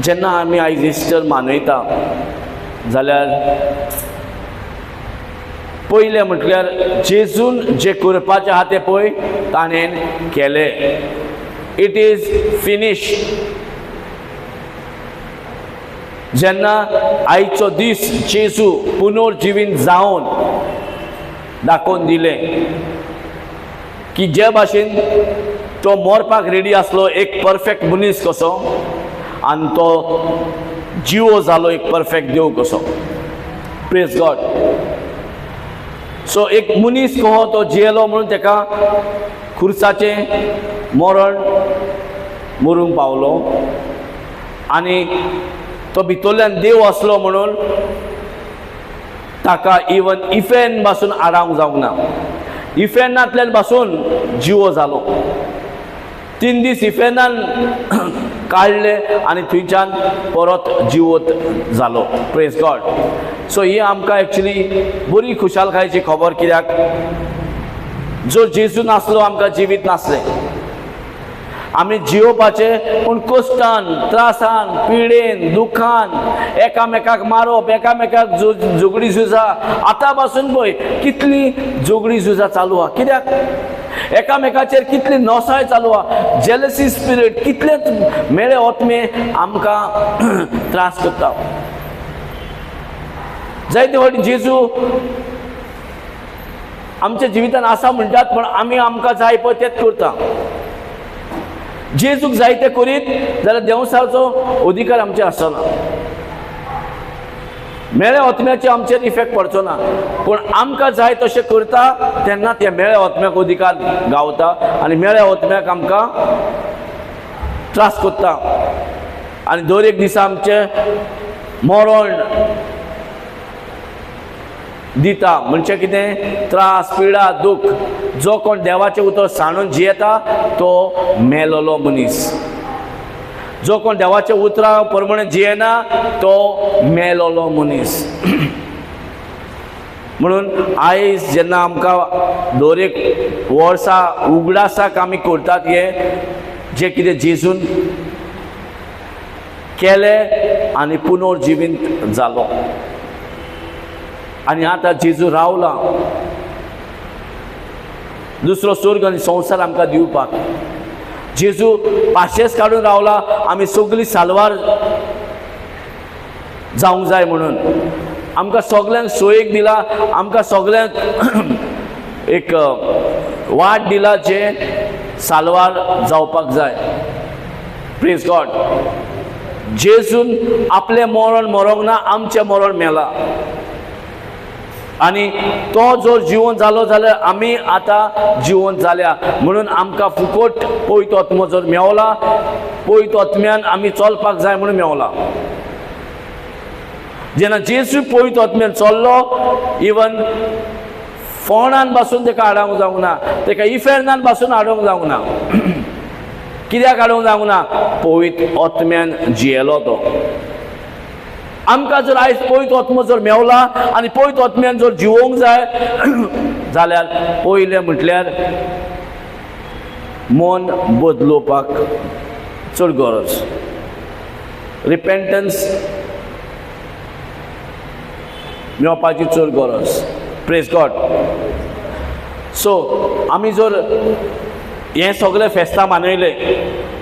जेन्ना आमी आयज इस्टर मनयता जाल्यार पयलें म्हटल्यार जेजून जे करपाचें आहा तें पळय ताणें केलें. It is finish. जेन्ना आयचो दीस जेजू पुनर्जिवीत जावन दाखोवन दिलें की जे भाशेन तो मरपाक रेडी आसलो एक परफेक्ट मनीस कसो आनी तो जिवो जालो एक परफेक्ट देव कसो. Praise God. सो एक मनीस कहो तो जियेलो म्हणून तेका खुर्साचें मरण मरूंक पावलो आनी तो भितरल्यान देव आसलो म्हणून ताका इवन इफेन पासून आडावंक जावंक ना. इफेनांतल्यान पासून जिवो जालो. 3 दीस इफेनान काडले आनी थंयच्यान परत जिवोत जालो. Praise God. सो ही आमकां एक्चुली बरी खुशालकायेची खबर. कित्याक जो जेजू नासलो आमकां जिवीत नासलें. आमी जिवपाचे पूण कश्टान त्रासान पिडेन दुखान एकामेकाक मारप एकामेकाक झगडी झुजा. आतां पासून पळय कितली झगडी झुजा चालू आहा. कित्याक एकामेकाचेर कितली नोसाय चालू आहा. जेलसी स्पिरीट कितलेच मेळे ओतमे आमकां त्रास करता. जायते फावटी जेजू आमच्या जिवितान आसा म्हणटात पण आमी आमकां जाय पळय तेच करता. जेजूक जाय तें करीत जाल्यार देंवसाचो अधिकार आमचे आसना. मेळे ओतम्याचे आमचेर इफेक्ट पडचो ना. पूण आमकां जाय तशें करता तेन्ना त्या मेळे ओतम्याक अधिकार गावता आनी मेळे ओतम्याक आमकां त्रास करता. आनी दर एक दिसा आमचें मरण दिता. म्हणजे कितें त्रास पिडा दूख. जो कोण देवाचें उतर सांडून जियेता तो मेलोलो मनीस. जो कोण देवाच्या उतरा प्रमाणे जियेना तो मेलोलो मनीस. म्हणून आयज जेन्ना आमकां दर एक वर्सा उगडासाक आमी करतात हे जे कितें जेजून केलें आनी पुनर्जिवीत जालो आनी आतां जेजू रावला दुसरो स्वर्ग आनी संवसार आमकां दिवपाक. जेजू पाशेस काडून रावला आमी सगळीं सालवार जावंक जाय म्हणून. आमकां सगळ्यांक सोयेक दिला. आमकां सगळ्यांक एक वाट दिला जे सालवार जावपाक जाय. Praise God. जेजून आपलें मरण मरोंक ना आमचें मरण मेला आनी तो जर जिवन जालो जाल्यार आमी आतां जिवन जाल्या. म्हणून आमकां फुकट पवित्र आत्मो जर मेवला पवित्र आत्म्यान आमी चलपाक जाय म्हणून मेवला. जेन्ना जेजू पवित्र आत्म्यान चल्लो इवन फोंडान पासून तेका आडावंक जावंक ना. तेका इफेर्नान पासून आडावंक जावंक ना. कित्याक आडावंक जावंक ना. पवित्र आत्म्यान जियेलो तो. आमकां जर आयज पवित्र आत्मो जर मेवला आनी पवित्र आत्म्यान जर जिवोवंक जाय जाल्यार पयलें म्हटल्यार मन बदलोवपाक चड गरज. रिपेंटन्स मेवपाची चड गरज. Praise God. सो आमी जर हें सगळें फेस्तां मनयले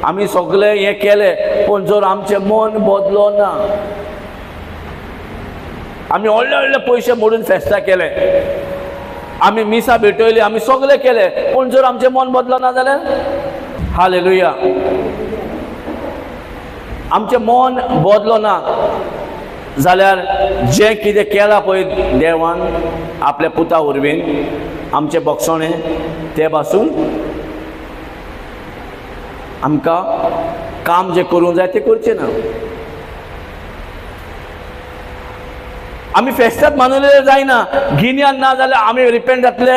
आमी सगळें हें केलें पूण जर आमचें मन बदलो ना आमी व्हडले व्हडले पयशे मोडून फेस्तां केले आमी मिसा भेटयली आमी सगळें केलें पूण जर आमचें मन बदलो ना जाल्यार हालेलुया. आमचें मन बदलो ना जाल्यार जें कितें केलां पळय देवान आपल्या पुता वरवीं आमचें बक्षणें ते पासून आमकां काम जें करूंक जाय तें करचें ना. आमी फेस्तांत मानलेलें जायना. गिन्यान ना जाल्यार आमी रिपेंट जातले.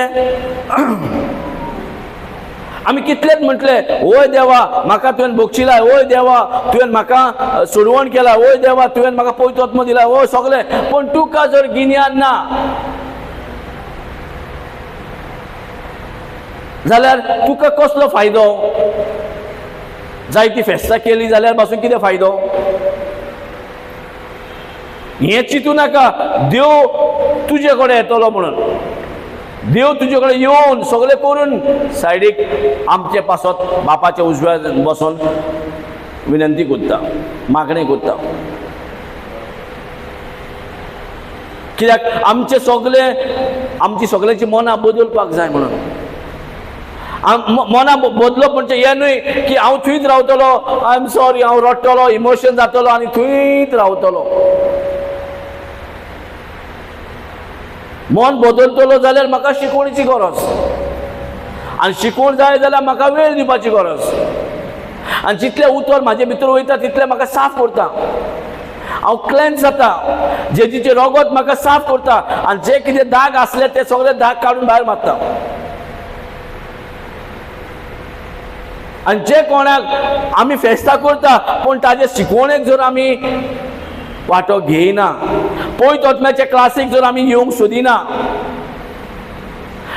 आमी कितलेच म्हटलें ओय देवा म्हाका तुवें बक्षिलाय. ओय देवा तुवें म्हाका सोडवण केला. ओय देवा तुवें म्हाका पवित्र आत्मो दिला. ओय सगळें पूण तुका जर गिन्यान ना जाल्यार तुका कसलो फायदो. जायती फेस्तां केली जाल्यार पासून कितें फायदो. हे चिंतू नाका देव तुजे कडेन येतलो म्हणून. देव तुजे कडेन येवन सगळें करून सायडीक आमचे पासत बापाच्या उजव्यार बसून विनंती करता, मागणी करता. कित्याक आमची सगळ्यांची मनां बदलपाक जाय म्हणून. मनां बदलप म्हणजे हें न्हय की हांव थंयच रावतलो, आय एम सॉरी, हांव रडटलो, इमोशन जातलो आनी थंयच रावतलो. मन बदलतलो जाल्यार म्हाका शिकवणीची गरज, आनी शिकवण जाय जाल्यार म्हाका वेळ दिवपाची गरज. आनी जितलें उतर म्हाजे भितर वयता तितलें म्हाका साफ करता, हांव क्लेन्स जाता, जेजीचे रगत म्हाका साफ करता आनी जे कितें दाग आसले ते सगळे दाग काडून भायर मारता. आनी जे कोणाक आमी फेस्तां करता पूण ताजे शिकवणेक जर आमी वांटो घेयना, पयत वचपाचे क्लासीक जर आमी येवंक सोदिना,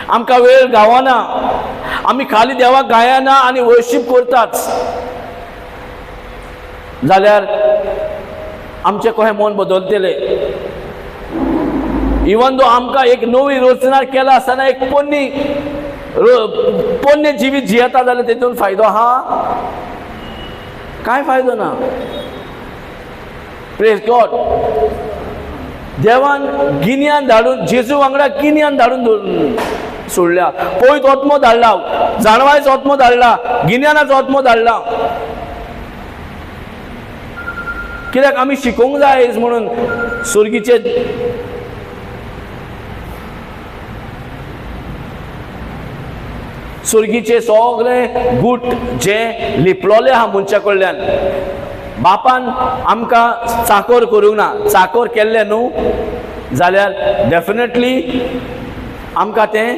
आमकां वेळ गावना, आमी खाली देवाक गायना आनी वर्शीप करताच, जाल्यार आमचें कशें मन बदलतलें. इवन दो आमकां एक नवी रचना केला आसतना एक पोन्ने जिवीत जियेता जाल्यार तेतून फायदो आहा? कांय फायदो ना. Praise God. देवान गिन्यान धाडून, जेजू वांगडा गिन्यान धाडून सोडल्या. पयत आत्मो धाडला, जाणवायचो आत्मो धाडला, गिन्यानाचो आत्मो धाडला. कित्याक आमी शिकोवंक जाय म्हणून सुर्गीचे सगळे गूट जे लिपलोले आहा मनशा कडल्यान, बापान आमकां चाकर करूंक ना. चाकर केल्ले न्हू जाल्यार डेफिनेटली आमकां तें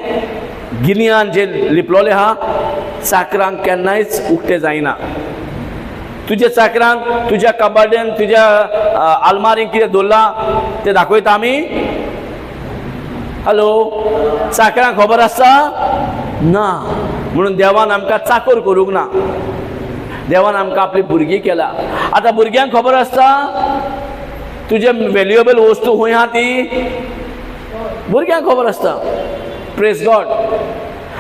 गिन्यान जे लिपलोले आहा चाकरांक केन्नाच उक्तें जायना. तुज्या चाकरांक तुज्या कबाड्यान तुज्या आलमारीक कितें दवरलां तें दाखयता आमी? हॅलो, चाकरांक खबर आसता ना. म्हणून देवान आमकां चाकर करूंक ना. देवान आमकां आपली भुरगीं केला. आतां भुरग्यांक खबर आसता तुजे व्हॅल्युएबल वस्तू खंय आहा ती? भुरग्यांक खबर आसता. Praise God.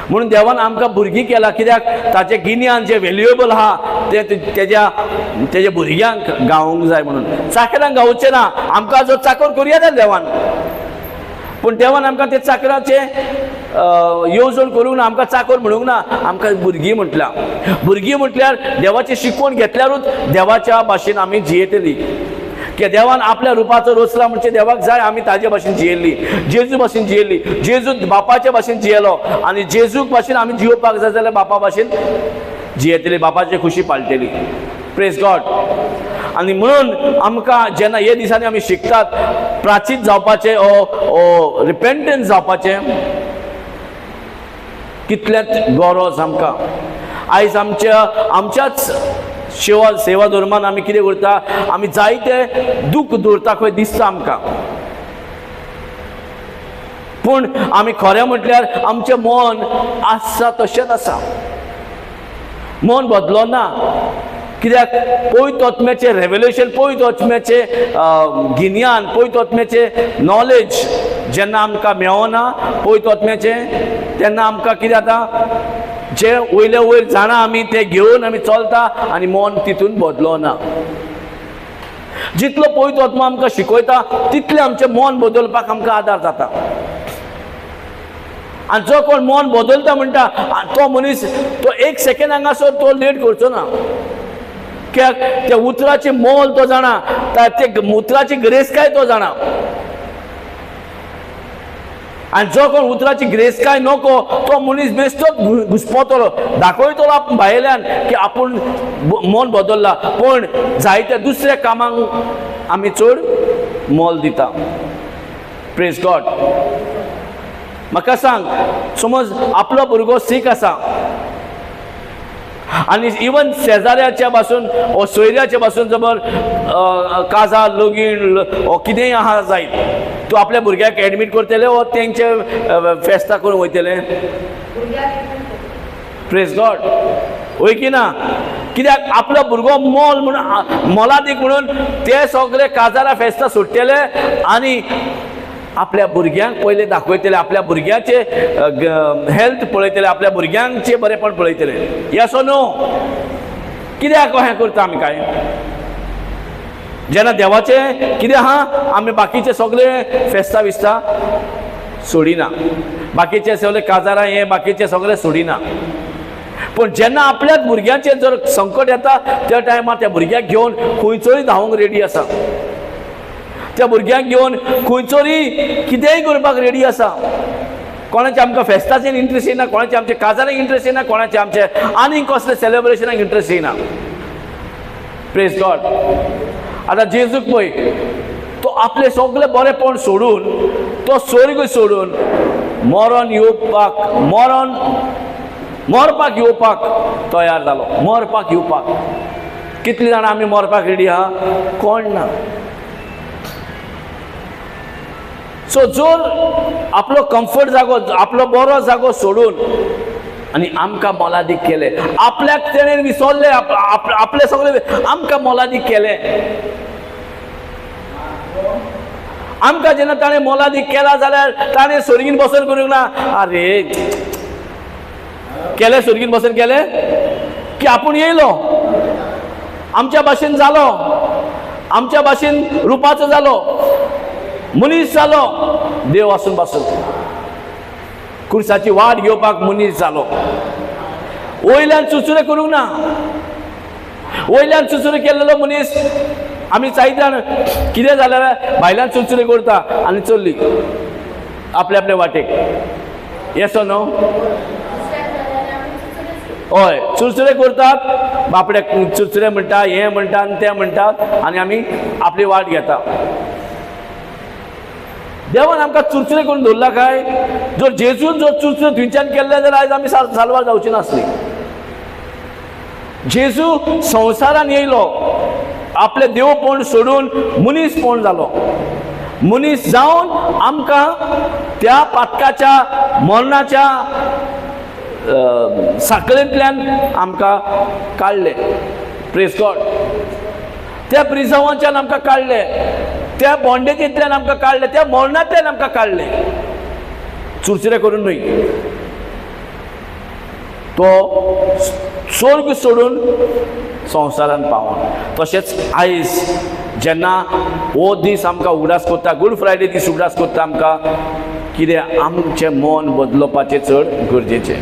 म्हणून देवान आमकां भुरगीं केला. कित्याक ताचें गिन्यान जे व्हॅल्युएबल आहा तेजे भुरग्यांक गावोंक जाय म्हणून. चाकरांक गावचें ना. आमकां जर चाकर करूं येता देवान, पूण देवान आमकां ते चाकराचे येवजण करूंक ना, आमकां चाकर म्हणूंक ना, आमकां भुरगीं म्हटल्या. भुरगीं म्हटल्यार देवाची शिकवण घेतल्यारूच देवाच्या भाशेन आमी जियेतली. की देवान आपल्या रुपाचो रचला म्हणजे देवाक जाय आमी ताजे भाशेन जियेल्ली, जेजू भाशेन जियेल्ली. जेजू बापाच्या भाशेन जियेलो आनी जेजूक भाशेन आमी जियोवपाक जाय जाल्यार बापा भाशेन जियेतली, बापाची खुशी पाळटली. Praise God. आनी म्हणून आमकां जेन्ना हे दिसांनी आमी शिकतात प्राचीत जावपाचें ओ रिपेंटन्स जावपाचें कितलेंच गरज आमकां. आयज आमच्याच सेवा धर्मान आमी कितें करता, आमी जायते दूख दवरता खंय दिसता आमकां. पूण आमी खरें म्हटल्यार आमचें मन आसा तशेंच आसा, मन बदलो ना. कित्याक पयत वचपाचें रेवल्युशन, पयत वचपाचें गिन्यान, पयत वचपाचें नॉलेज जेन्ना आमकां मेळना पयत वचपाचें, तेन्ना आमकां कितें जाता, जे वयले वयर जाणा आमी ते घेवन आमी चलता आनी मन तितून बदलोना. जितलो पयत वचपा आमकां शिकयता तितलें आमचें मन बदलपाक आमकां आदार जाता. आनी जो कोण मन बदलता म्हणटा तो मनीस तो एक सेकंड हांगासर तो लेट करचो ना. कित्याक त्या उतराचें मोल तो जाणा, ते उतराची ग्रेसकाय तो जाणा. आनी जो कोण उतराची ग्रेसकाय नको तो मनीस बेश्टोच घुस्पोतलो, दाखयतलो भायल्यान की आपूण मन बदलला, पूण जायत्या दुसऱ्या कामांक आमी चड मोल दिता. Praise God. म्हाका सांग, समज आपलो भुरगो सीक आसा आनी इवन शेजाऱ्याच्या पासून ओ सोयऱ्याच्या पासून जबर काजार लगीण ओ कितेंय आहा जायत, तूं आपल्या भुरग्याक एडमीट करतले ओ तेंचे फेस्तां करून वयतले? Praise God. वय की ना? कित्याक आपलो भुरगो मोल म्हणून मोलादीक म्हणून ते सगळे काजारां फेस्तां सुट्टेले आनी आपल्या भुरग्यांक पयले दाखयतले, आपल्या भुरग्याचे हेल्थ पळयतले, आपल्या भुरग्यांचे बरेपण पळयतले. Yes or no? कित्याक हें करता आमी काय? जेन्ना देवाचे कितें आहा आमी बाकीचे सगळे फेस्तां बिस्तां सोडिना, बाकीचे सगळे काजारां हे बाकीचे सगळे सोडिना. पण जेन्ना आपल्याच भुरग्यांचेर जर संकट येता त्या टायमार त्या भुरग्याक घेवन खंयचोय धांवूंक रेडी आसा, त्या भुरग्यांक घेवन खंयचोरी कितेंय करपाक रेडी आसा. कोणाचे आमकां फेस्ताचेर इंट्रस्ट येना, कोणाचे आमचे काजारांक इंट्रस्ट येना, कोणाचे आमचे आनीक कसले सेलेब्रेशनाक इंट्रस्ट येना. Praise God. आतां जेजूक पळय, तो आपले सगळे बरेपण सोडून, तो स्वर्ग सोडून मरपाक येवपाक तयार जालो. मरपाक येवपाक. कितलीं जाणां आमी मरपाक रेडी आहा? कोण ना. सो जर आपलो कम्फर्ट जागो, आपलो बरो जागो सोडून आनी आमकां मोलादीक केले, आपल्याक तेणें विसरले, आपले सगळे आमकां मोलादीक केले. आमकां जेन्ना ताणें मोलादीक केला जाल्यार ताणें सर्गीन बसून करूंक ना. अरे केले सर्गीन बसून केले की आपूण येयलो, आमच्या भाशेन जालो, आमच्या भाशेन रुपाचो जालो, मनीस जालो, देव आसून पासून खुर्साची वाट घेवपाक मनीस जालो. वयल्यान चुचुरे करूंक ना. वयल्यान चुचुरे केल्लो मनीस आमी जायत जाण कितें जाल्यार भायल्यान चुचुरे करता आनी चल्ली आपल्या आपल्या वाटेक. Yes or no? हय, चुरचुरे करतात, बापड्याक चुरचुरे म्हणटा, हें म्हणटा आनी तें म्हणटात आनी आमी आपली वाट घेता. देवान आमकां चुरचुरे करून दवरला काय? जर जेजून जर चुरचुरे थंयच्यान केल्ले जाल्यार आयज आमी साल्वार जावची नासली. जेजू संवसारान येयलो, आपले देवपण सोडून मनीसपण जालो. मनीस जावन आमकां त्या पातकाच्या मरणाच्या साखळेंतल्यान आमकां काडले. Praise God. त्या प्रिझवांच्यान आमकां काडले, त्या बॉन्डेजींतल्यान आमकां काडले, त्या मरणांतल्यान आमकां काडले. चुरचुरे करून न्हय. तो स्वर्ग सोडून संवसारान पावून. तशेंच आयज जेन्ना हो दीस आमकां उगडास करता, गूड फ्रायडे दीस उगडास करता आमकां, कितें आमचें मन बदलपाचें चड गरजेचें.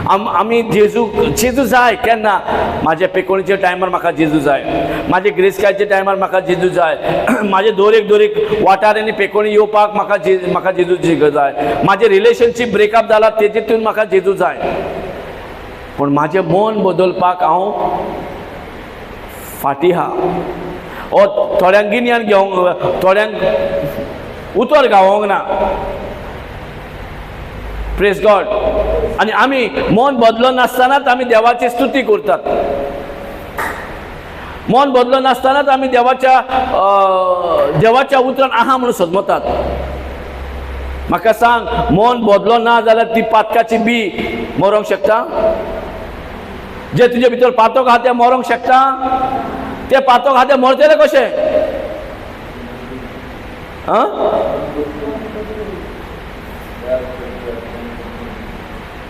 आमी जेजू जाय. केन्ना? म्हाज्या पेकोणीच्या टायमार म्हाका जेजू जाय, म्हाजे ग्रेस्कायच्या टायमार म्हाका जेजू जाय, म्हाजे दोरेक वाठारांनी पेकोणी येवपाक म्हाका जेजू जाय, म्हाजें रिलेशनशीप ब्रेकअप जाला तेजेतून म्हाका जेजू जाय. पूण म्हाजें मन बदलपाक हांव फाटी आहा. थोड्यांक गिन्यान घेवंक, थोड्यांक उतर गावोंक ना. Praise God. आनी आमी मन बदलो नासतनाच आमी देवाची स्तुती करतात. मन बदलो नासतनाच आमी देवाच्या उतरान आहा म्हणून सजमतात. म्हाका सांग, मन बदलो ना जाल्यार ती पातकाची बी मरोंक शकता? जे तुजे भितर पातक आहा तें मरोंक शकता? ते पातक आहा ते मरतले कशे?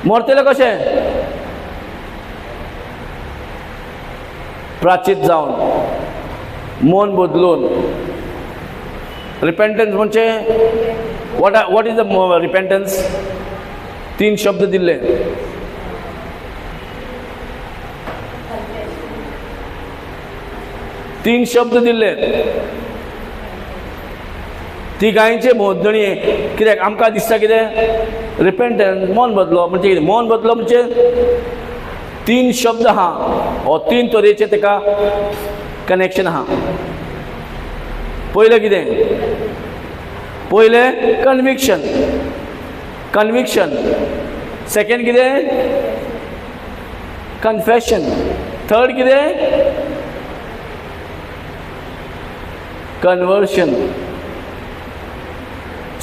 मरतले कशे? प्राचित जावन, मन बदलून. रिपेंटन्स म्हणजे वॉट इज द रिपेंटन्स? 3 शब्द दिले. तीन शब्द दिले. ती गायचे मोदणी कित्याक आमकां दिसता कितें? रिपेंटन्स, मन बदलो म्हणजे कितें? मन बदलो म्हणजे 3 शब्द आहा, हो 3 तरेचे तेका कनेक्शन आहा. पयलें कितें? पयलें कन्विक्शन. सेकेंड कितें? कन्फेशन. थर्ड कितें? कन्वर्शन.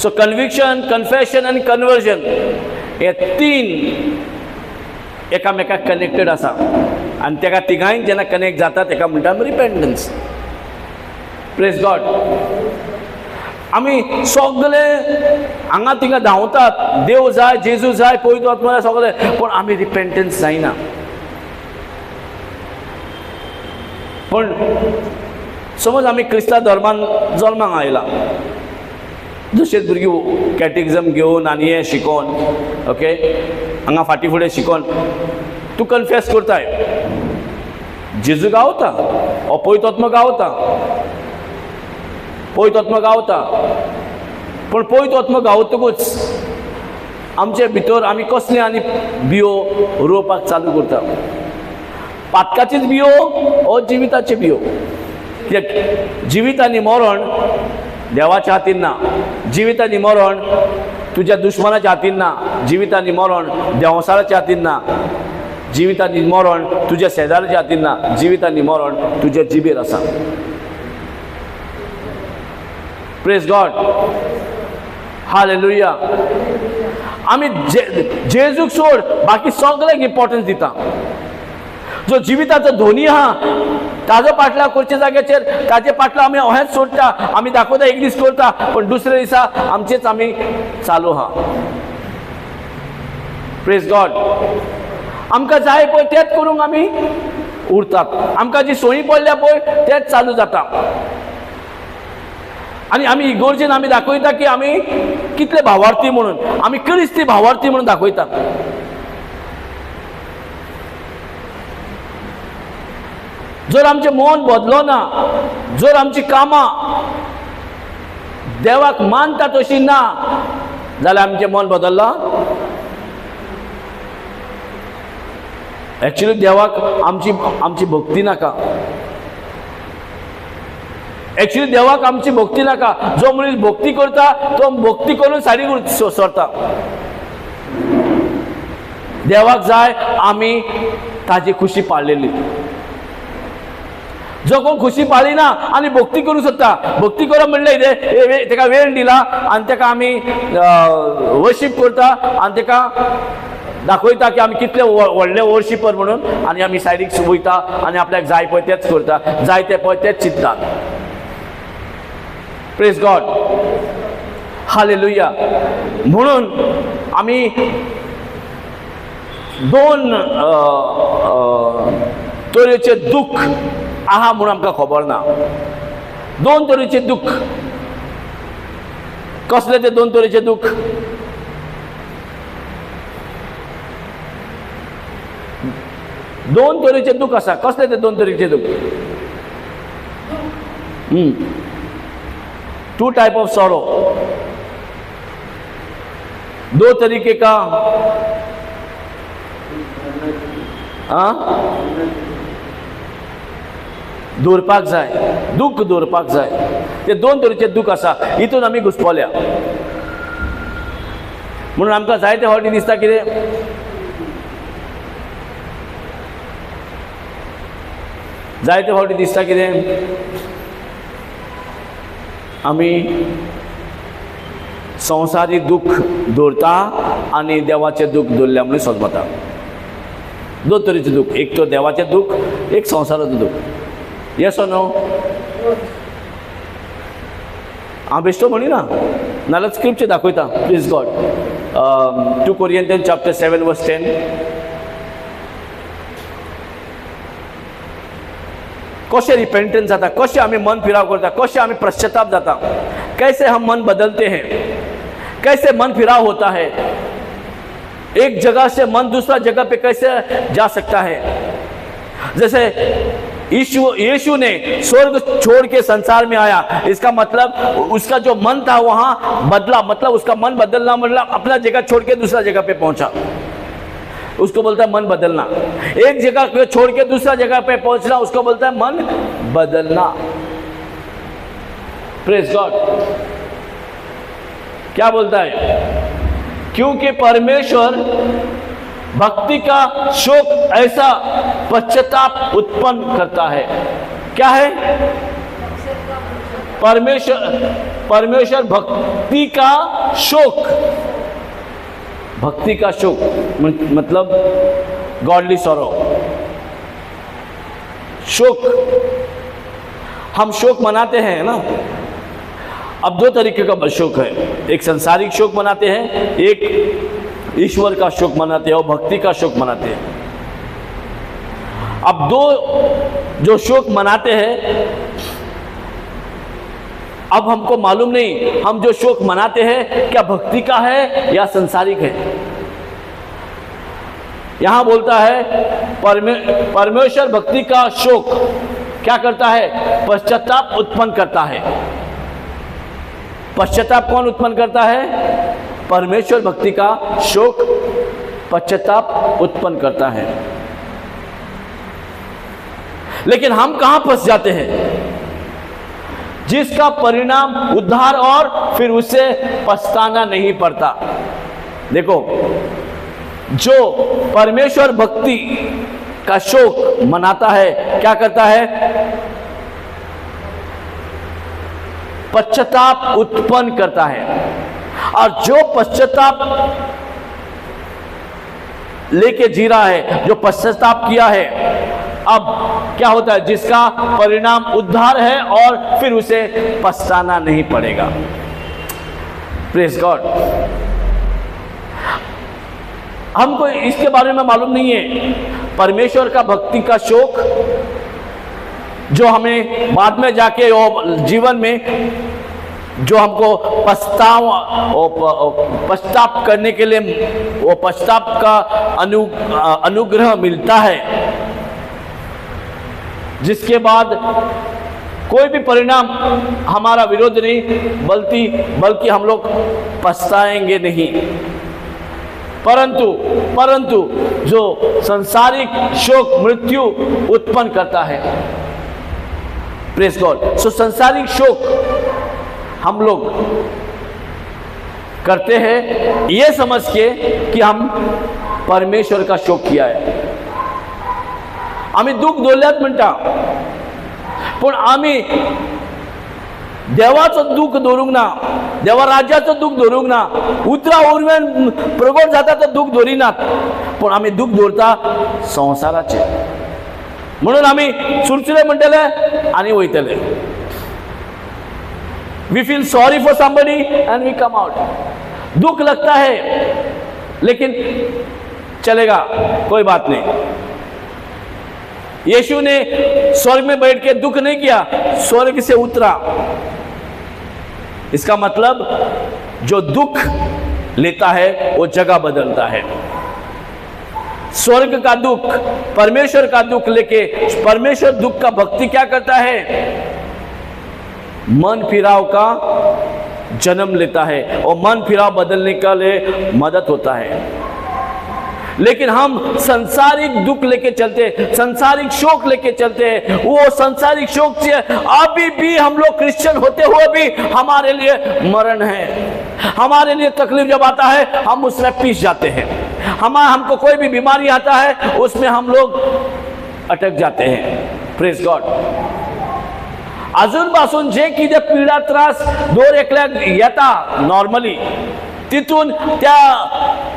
सो कन्विक्शन, कन्फेशन आनी कन्वर्जन हे 3 एकामेकाक कनेक्टेड आसा. आनी तेका तिगांय जेन्ना कनेक्ट जाता तेका म्हणटा रिपेंटन्स. Praise God. आमी सगळे हांगा थिंगा धांवतात, देव जाय, जेजू जाय, पवित्र आत्मा जाय सगळे, पण आमी रिपेंटन्स जायना. पण समज आमी क्रिस्तांव धर्मान जल्माक आयला, जशेंच भुरगीं कॅटेकिझम घेवन आनी हें शिकोवन, ओके, हांगा फाटीं फुडें शिकोवन तूं कन्फेस करताय, जेजू गावता, पवित्र आत्मा गावता, पवित्र आत्मा गावता. पण पवित्र आत्मा गावतकूच आमचे भितर आमी कसले आनी बियो रोवपाक चालू करता. पातकाचीच बियो ओ जिविताचे बियो. कित्याक जिवीत आनी मरण देवाच्या हातीन ना. जिवीत आनी मरण तुज्या दुश्मनाच्या हातीन ना. जिवीत आनी मरण देवसाराच्या हातीन ना. जिवीत आनी मरण तुज्या शेजाऱ्याच्या हातीन ना. जिवीत आनी मरण तुज्या जिबेर आसा. Praise God. हालेलुया. आमी जेजूक सोड बाकी सगळ्यांक इम्पॉर्टन्स दिता. जो जिविताचो धोनी आहा ताजो पाटला करचे जाग्याचेर ताजे पाटला आमी अहेंच सोडटा. आमी दाखयता एक दीस करता, पण दुसरे दिसा आमचेच आमी चालू आहा. Praise God. आमकां जाय पळय तेच करूंक आमी उरतात. आमकां जी सोयी पडल्या पळय तेच चालू जाता. आनी आमी इगोर्जेन आमी दाखयता की आमी कितले भावार्थी म्हणून, आमी क्रिस्ती भावार्थी म्हणून दाखयता. जर आमचें मन बदलो ना, जर आमची कामां देवाक मानता तशी ना जाल्यार आमचें मन बदललां. एक्चुअली देवाक आमची भक्ती नाका. एक्चुअली देवाक आमची भक्ती नाका. जो मनीस भक्ती करता तो भक्ती करून सायडीक सरता. देवाक जाय आमी ताजी खुशी पाळलेली. जो कोण खुशी पाळिना आनी भक्ती करूं सोदता, भक्ती करप म्हणल्यार तेका वेळ दिला आनी तेका आमी वर्शीप करता आनी तेका दाखयता की आमी कितले व्हडले वर्शिपर म्हणून, आनी आमी सायडीक वयता आनी आपल्याक जाय पळय तेच करता, जाय ते पळय तेच चिंततात. Praise God. हालेलुया. म्हणून आमी दोन तरेचे दुख आहा म्हणून आमकां खबर ना. दोन तरेचे दुख. कसले ते दोन तरेचे दुख? दोन तरेचे दुख आसा. कसले ते दोन तरेचे दुख? Two type of sorrow. दो तरीके का दवरपाक जाय, दुख दवरपाक जाय. ते दोन तरेचे दुख आसा. हितून आमी घुसपल्या म्हणून आमकां जायते फावटी दिसता कितें, जायते फावटी दिसता कितें, आमी संवसारीक दुख दवरता आनी देवाचें दुख दवरल्या म्हणून सोजमता. दोन तरेचे दुख. एक तो देवाचें दुख, एक संवसाराचें दुख. येस और नो? हांव बेश्टो म्हणिना, नाल्यार स्क्रिप्चर दाखयता. Please God. 2 Corinthians chapter 7 verse 10. कशें रिपेंटन्स जाता, कशें आमी मन फिराव करता, कशें आमी पश्चाताप जाता, कैसे हम मन बदलते हैं, कैसे मन फिराव होता है, एक जगह से मन दूसरा जगह पे कैसे जा सकता है. जैसे यीशु ने स्वर्ग छोड़ के संसार में आया, इसका मतलब उसका जो मन था वहां बदला. मतलब उसका मन बदलना मतलब अपना जगह छोड़ के दूसरा जगह पे पहुंचा. उसको बोलता है मन बदलना. एक जगह छोड़ के दूसरा जगह पे पहुंचना उसको बोलता है मन बदलना. Praise God. क्या बोलता है? क्योंकि परमेश्वर भक्ति का शोक ऐसा पश्चाताप उत्पन्न करता है. क्या है? परमेश्वर भक्ति का शोक. भक्ति का शोक मतलब गॉडली सॉरो. शोक, हम शोक मनाते हैं ना। अब दो तरीके का शोक है, एक संसारिक शोक मनाते हैं, एक ईश्वर का शोक मनाते हैं और भक्ति का शोक मनाते हैं। अब दो जो शोक मनाते हैं, अब हमको मालूम नहीं हम जो शोक मनाते हैं क्या भक्ति का है या संसारिक है। यहां बोलता है परमेश्वर भक्ति का शोक क्या करता है? पश्चाताप उत्पन्न करता है। पश्चाताप कौन उत्पन्न करता है? परमेश्वर भक्ति का शोक पश्चाताप उत्पन्न करता है। लेकिन हम कहां फंस जाते हैं? जिसका परिणाम उद्धार और फिर उसे पछताना नहीं पड़ता। देखो, जो परमेश्वर भक्ति का शोक मनाता है क्या करता है? पश्चाताप उत्पन्न करता है। और जो पश्चाताप लेके जी रहा है, जो पश्चाताप किया है, अब क्या होता है? जिसका परिणाम उद्धार है और फिर उसे पछताना नहीं पड़ेगा। Praise God. हमको इसके बारे में मालूम नहीं है। परमेश्वर का भक्ति का शोक जो हमें बाद में जाके जीवन में जो हमको पश्चाताप करने के लिए वो पश्चाताप का अनुग्रह मिलता है, जिसके बाद कोई भी परिणाम हमारा विरोध नहीं, बल्कि हम लोग पछताएंगे नहीं। परंतु जो संसारिक शोक मृत्यु उत्पन्न करता है। Praise God. सो संसारिक शोक हम लोग करते हैं ये समझ के कि हम परमेश्वर का शोक किया है। आम्ही दुःख दोल्यात म्हणटा, पण आम्ही देवाचं दुःख धरूंक ना, देवा राज्याचं दुःख धरूंक ना, उतरा उर्वेन प्रगट जाता तर दुःख धरिनात, पण आम्ही दुःख धरता संसाराचे। म्हणून आम्ही चुरचुरे म्हणटले आणि वयतले। We feel sorry for somebody and we come out. दुख लगता है लेकिन चलेगा, कोई बात नहीं। यीशु ने स्वर्ग में बैठ के दुख नहीं किया, स्वर्ग से उतरा। इसका मतलब जो दुख लेता है वो जगह बदलता है। स्वर्ग का दुख, परमेश्वर का दुख लेके परमेश्वर दुख का भक्ति क्या करता है? मन फिराव का जन्म लेता है और मन फिराव बदलने के लिए मदद होता है। लेकिन हम संसारिक दुख लेके चलते, संसारिक शोक लेके चलते हैं। वो संसारिक शोक से अभी भी हम लोग क्रिश्चियन होते हुए भी हमारे लिए मरण है। हमारे लिए तकलीफ जब आता है हम उसमें पीस जाते हैं। हमको कोई भी बीमारी आता है उसमें हम लोग अटक जाते हैं। Praise God. अजूनपासून जे किती पीडा त्रास दोर एकल्याक येता नॉर्मली, तिथून त्या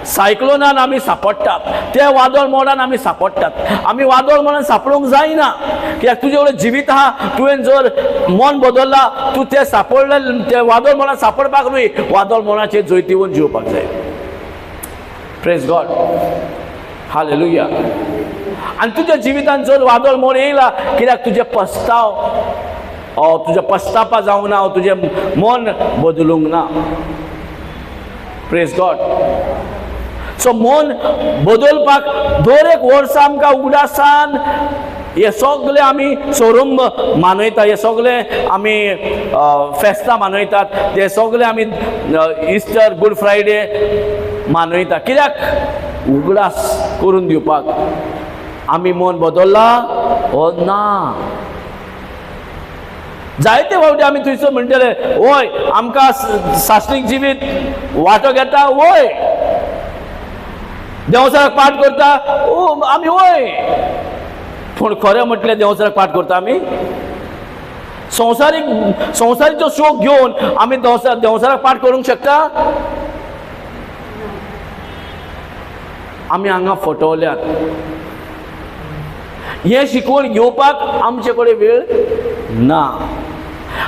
सायक्लोनान आम्ही सापडतात, त्या वादळ मोडान आम्ही सापडतात। आम्ही वादळ मोडान सापडूंक जायना, कित्याक तुजे कडेन जिवीत आहा, तुवें जर मन बदलला, तू ते सापडले ते वादळ मोडान सापडपाक न्हय, वादळ मोडाचेर जैतिवून जिवपाक जाय। Praise God. हालेलुया। आणि तुझ्या जिवितान जर वादळ मोड येयला, कित्याक तुझे तुझे पश्चातापा जावंक ना, तुझे मन बदलूंक ना। Praise God. सो मन बदलपाक दर एक वर्स आमकां उगडासान हे सगळे आमी सोरुंब मानयता, हे सगळे आमी फेस्तां मानयतात, ते सगळे आमी इस्टर गुड फ्रायडे मानयता। कित्याक? उगडास करून दिवपाक। आमी मन बदलला हो ना? जायते फावटी आमी थंयसर म्हणटले वय आमकां सासणीक जिवीत वांटो घेता, वय देवसाराक पाठ करता, आमी वय। पूण खरें म्हटलें देवसाराक पाठ करता आमी? संवसारीचो शोक घेवन आमी देवसाराक पाठ करूंक शकता? आमी हांगा फटवल्यात। हे शिकवण घेवपाक आमचे कडेन वेळ ना.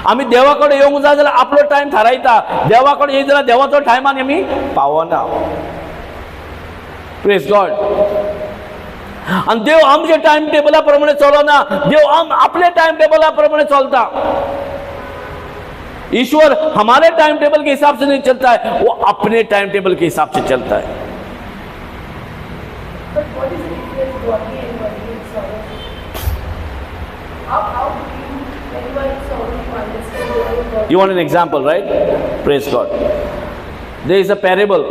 आमी देवाकडे येवंक जाय जाल्यार आपलो टायम थारायता. देवाकडे येयत जाल्यार देवाचो टायमान आमी पावना. Praise God. आणि देव आमच्या टाइम टेबला प्रमाणे चलना. देव आपले टाइम टेबला प्रमाणे चलता. ईश्वर हमारे टाइम टेबल के हिसाब से नहीं चलता है, वो अपने टाइम टेबल के हिसाब से चलता है. You want an example, right? Praise God. There is a parable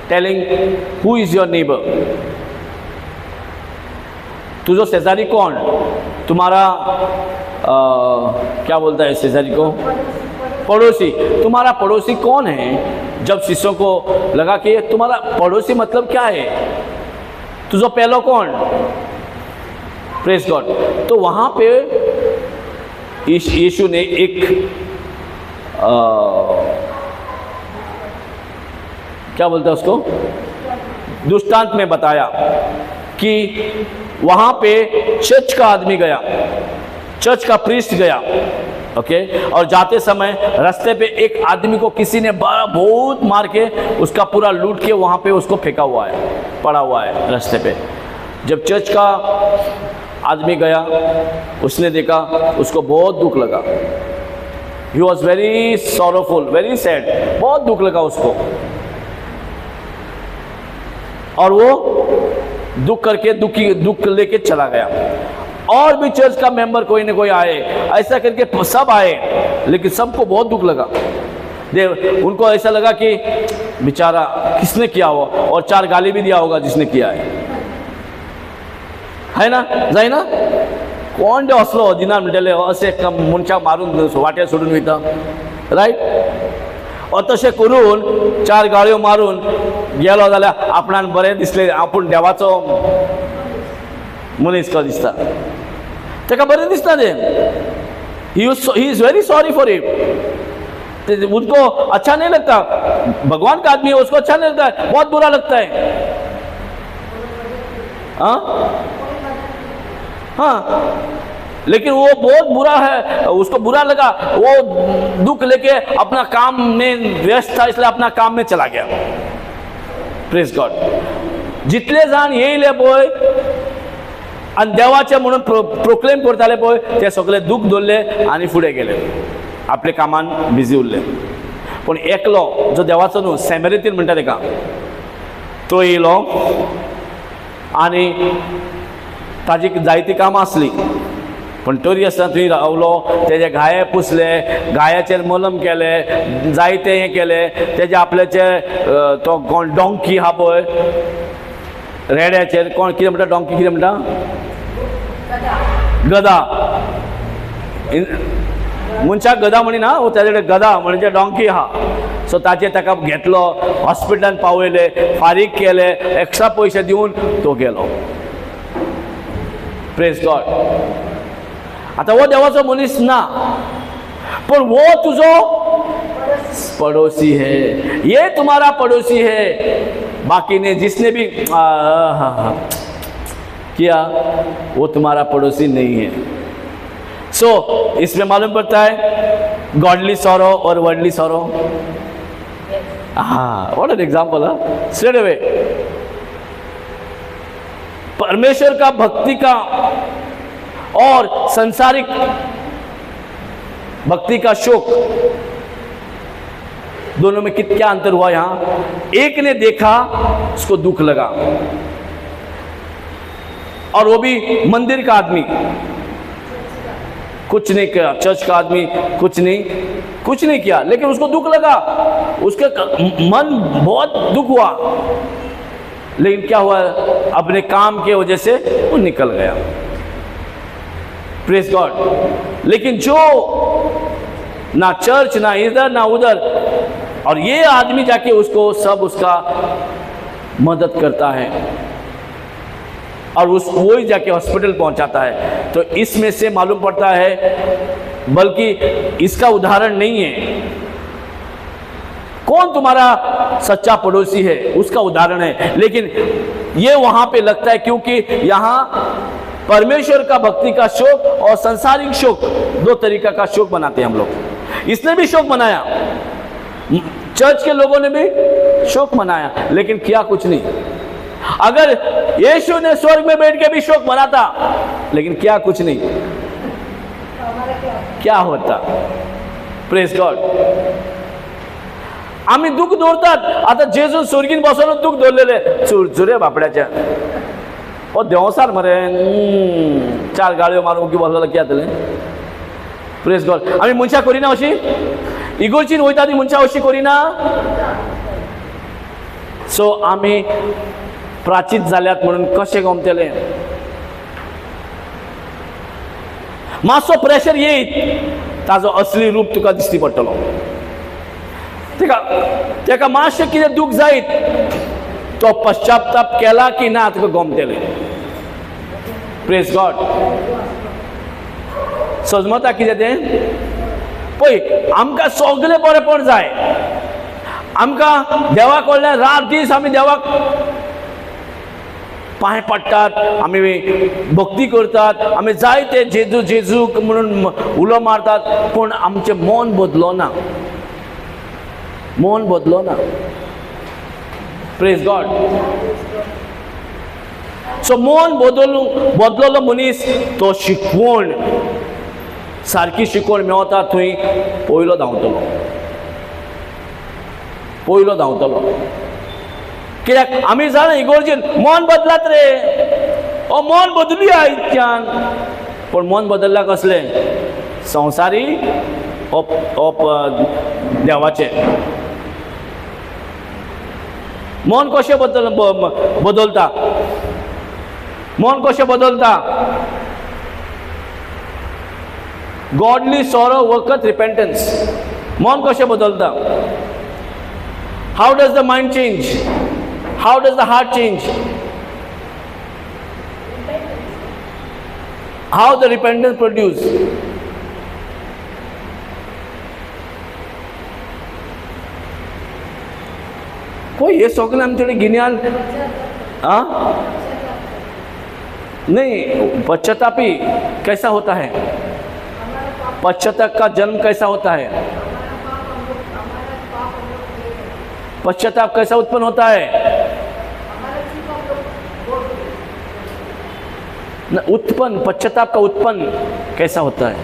telling who is your neighbor. तुझो शेजारी कौन? तुम्हारा क्या बोलता है शेजारी को? पड़ोसी. तुम्हारा पड़ोसी कौन है? जब शिष्यों को लगा कि तुम्हारा पड़ोसी मतलब क्या है, तुझो पहलो कौन? Praise God. तो वहां पे यीशु ने एक क्या बोलता है उसको, दृष्टांत में बताया कि वहां पे चर्च का आदमी गया, चर्च का प्रीस्ट गया, ओके, और जाते समय रास्ते पे एक आदमी को किसी ने बहुत मार के उसका पूरा लूट के वहां पे उसको फेंका हुआ है, पड़ा हुआ है रास्ते पे. जब चर्च का आदमी गया, उसने देखा, उसको बहुत दुख लगा. He was very sorrowful, very sad, बहुत दुख लगा उसको. और वो दुख करके दुख लेके चला गया. और भी चर्च का मेंबर कोई ना कोई आए, ऐसा करके सब आए, लेकिन सबको बहुत दुख लगा. उनको ऐसा लगा कि बेचारा किसने किया हो, और 4 गाली भी दिया होगा जिसने किया है ना, जाय ना. कोण जे असलो दिनार म्हणटले असे मनशाक मारून वाट्यार सोडून वयता, रायट. तशें करून 4 गाळयो मारून गेलो जाल्यार आपणान बरें दिसलें, आपूण देवाचो मनीस कसो दिसता, ताका बरें दिसता तें. He is very sorry for him. उनको अच्छा नहीं लगता. भगवान का आदमी है, उसको अच्छा नहीं लगता है, बहुत बुरा लगता है. हाँ, लेकिन वो बहुत बुरा है, उसको बुरा लगा, वो दुख लेके अपना काम में व्यस्त था, इसलिए अपना काम में चला गया. Praise God. जितले जाण येयले पळय आनी देवाचे म्हणून प्रोक्लेम करताले पळय, ते सगळे दुख दवरले आनी फुडें गेले, आपले कामान बिजी उरले. पूण एकलो जो देवाचो न्हू, सॅमरियन म्हणटा तेका, तो येयलो आनी ताजी जायती कामां आसली, पण तरी आसतना थंय रावलो. तेजे घाये पुसले, घायाचेर मलम केले, जायते हें केले. तेजे आपल्याचे तो कोण डॉंकी आहा पळय रेड्याचेर, कोण कितें म्हणटा डॉंकी, कितें म्हणटा, गदा. मनशाक गदा म्हणिना, ताजे कडेन गदा म्हणजे डॉंकी आहा. सो ताचे ताका घेतलो, हॉस्पिटलांत पावयले, फारीक केले, एक्स्ट्रा पयशे दिवन तो गेलो. Praise God. आता वो देवाचो मनीस ना, पर वो तुझो पड़ोसी है. ये तुम्हारा पड़ोसी है. बाकी ने जिसने भी किया वो तुम्हारा पड़ोसी नहीं है. सो इसमें मालूम पड़ता है गॉडली सॉरो और वर्डली सॉरो. हाँ, what an example. Straight away परमेश्वर का भक्ति का और संसारिक भक्ति का शोक, दोनों में क्या अंतर हुआ. यहां एक ने देखा, उसको दुख लगा, और वो भी मंदिर का आदमी कुछ नहीं किया, चर्च का आदमी कुछ नहीं किया, लेकिन उसको दुख लगा, उसके मन बहुत दुख हुआ. लेकिन क्या हुआ, अपने काम के वजह से वो निकल गया. Praise God. लेकिन जो ना चर्च, ना इधर ना उधर, और ये आदमी जाके उसको सब उसका मदद करता है, और वो ही जाके हॉस्पिटल पहुंचाता है. तो इसमें से मालूम पड़ता है, बल्कि इसका उदाहरण नहीं है, कौन तुम्हारा सच्चा पड़ोसी है उसका उदाहरण है। लेकिन ये वहां पे लगता है क्योंकि यहां परमेश्वर का भक्ति का शोक और संसारिक शोक दो तरीका का शोक बनाते हैं हम लोग। इसने भी शोक मनाया, चर्च के लोगों ने भी शोक मनाया, लेकिन किया कुछ नहीं। अगर यीशु ने स्वर्ग में बैठ के भी शोक मनाता, लेकिन किया कुछ नहीं, क्या होता? Praise God. आम्ही दुःख दौरतात, आता जेजू स्वर्गीन बसवून दुःख दौरलेले चुरचुरे बापड्याच्या ओ देवसार मरे 4 गाळ्यो मारून की बसलेला क्या जातले? Praise God. आम्ही मनशा करिना अशी, इगोर्जीन वयता ती मनशा अशी करिना। सो आम्ही प्राचित जाल्यात म्हणून कशें गमतले? मातसो प्रेशर येयत, ताजो असली रूप तुका दिसती पडटलो। तेका मातशें कितें दूख जायत, तो पश्चाताप केला की ना तुका गमतले। Praise God. सजमता कितें तें पळय, आमकां सगळें बरेंपण जाय, आमकां देवा कडल्यान रात दीस आमी देवाक पांय पडटात, आमी भक्ती करतात, आमी जायते जेजू जेजू म्हणून उलो मारतात, पूण आमचें मन बदलो ना, मन बदलो ना। Praise God. सो मन बदललो मनीस तो शिकवण, सारकी शिकवण मेवता थंय पयलो धांवतलो। कित्याक आमी जाणा इगोर्जीन मन बदलात रे, ओ मन बदलुया इतक्यान, पण मन बदलला कसलें? संवसारी देवाचे मन कशें बदलता? मन कशें बदलता? Godly sorrow worketh repentance. मन कशें बदलता? How does the mind change? How does the heart change? How the repentance produce? कोई ये सगळे आमचे गिन्यान नहीं। पश्चातापी कैसा होता है? पश्चाताप का जन्म कैसा होता है? पश्चाताप कैसा उत्पन्न होता है? उत्पन्न, पश्चाताप का उत्पन्न कैसा होता है?